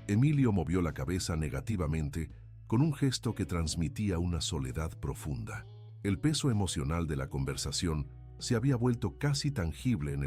Emilio movió la cabeza negativamente, con un gesto que transmitía una soledad profunda. El peso emocional de la conversación se había vuelto casi tangible en el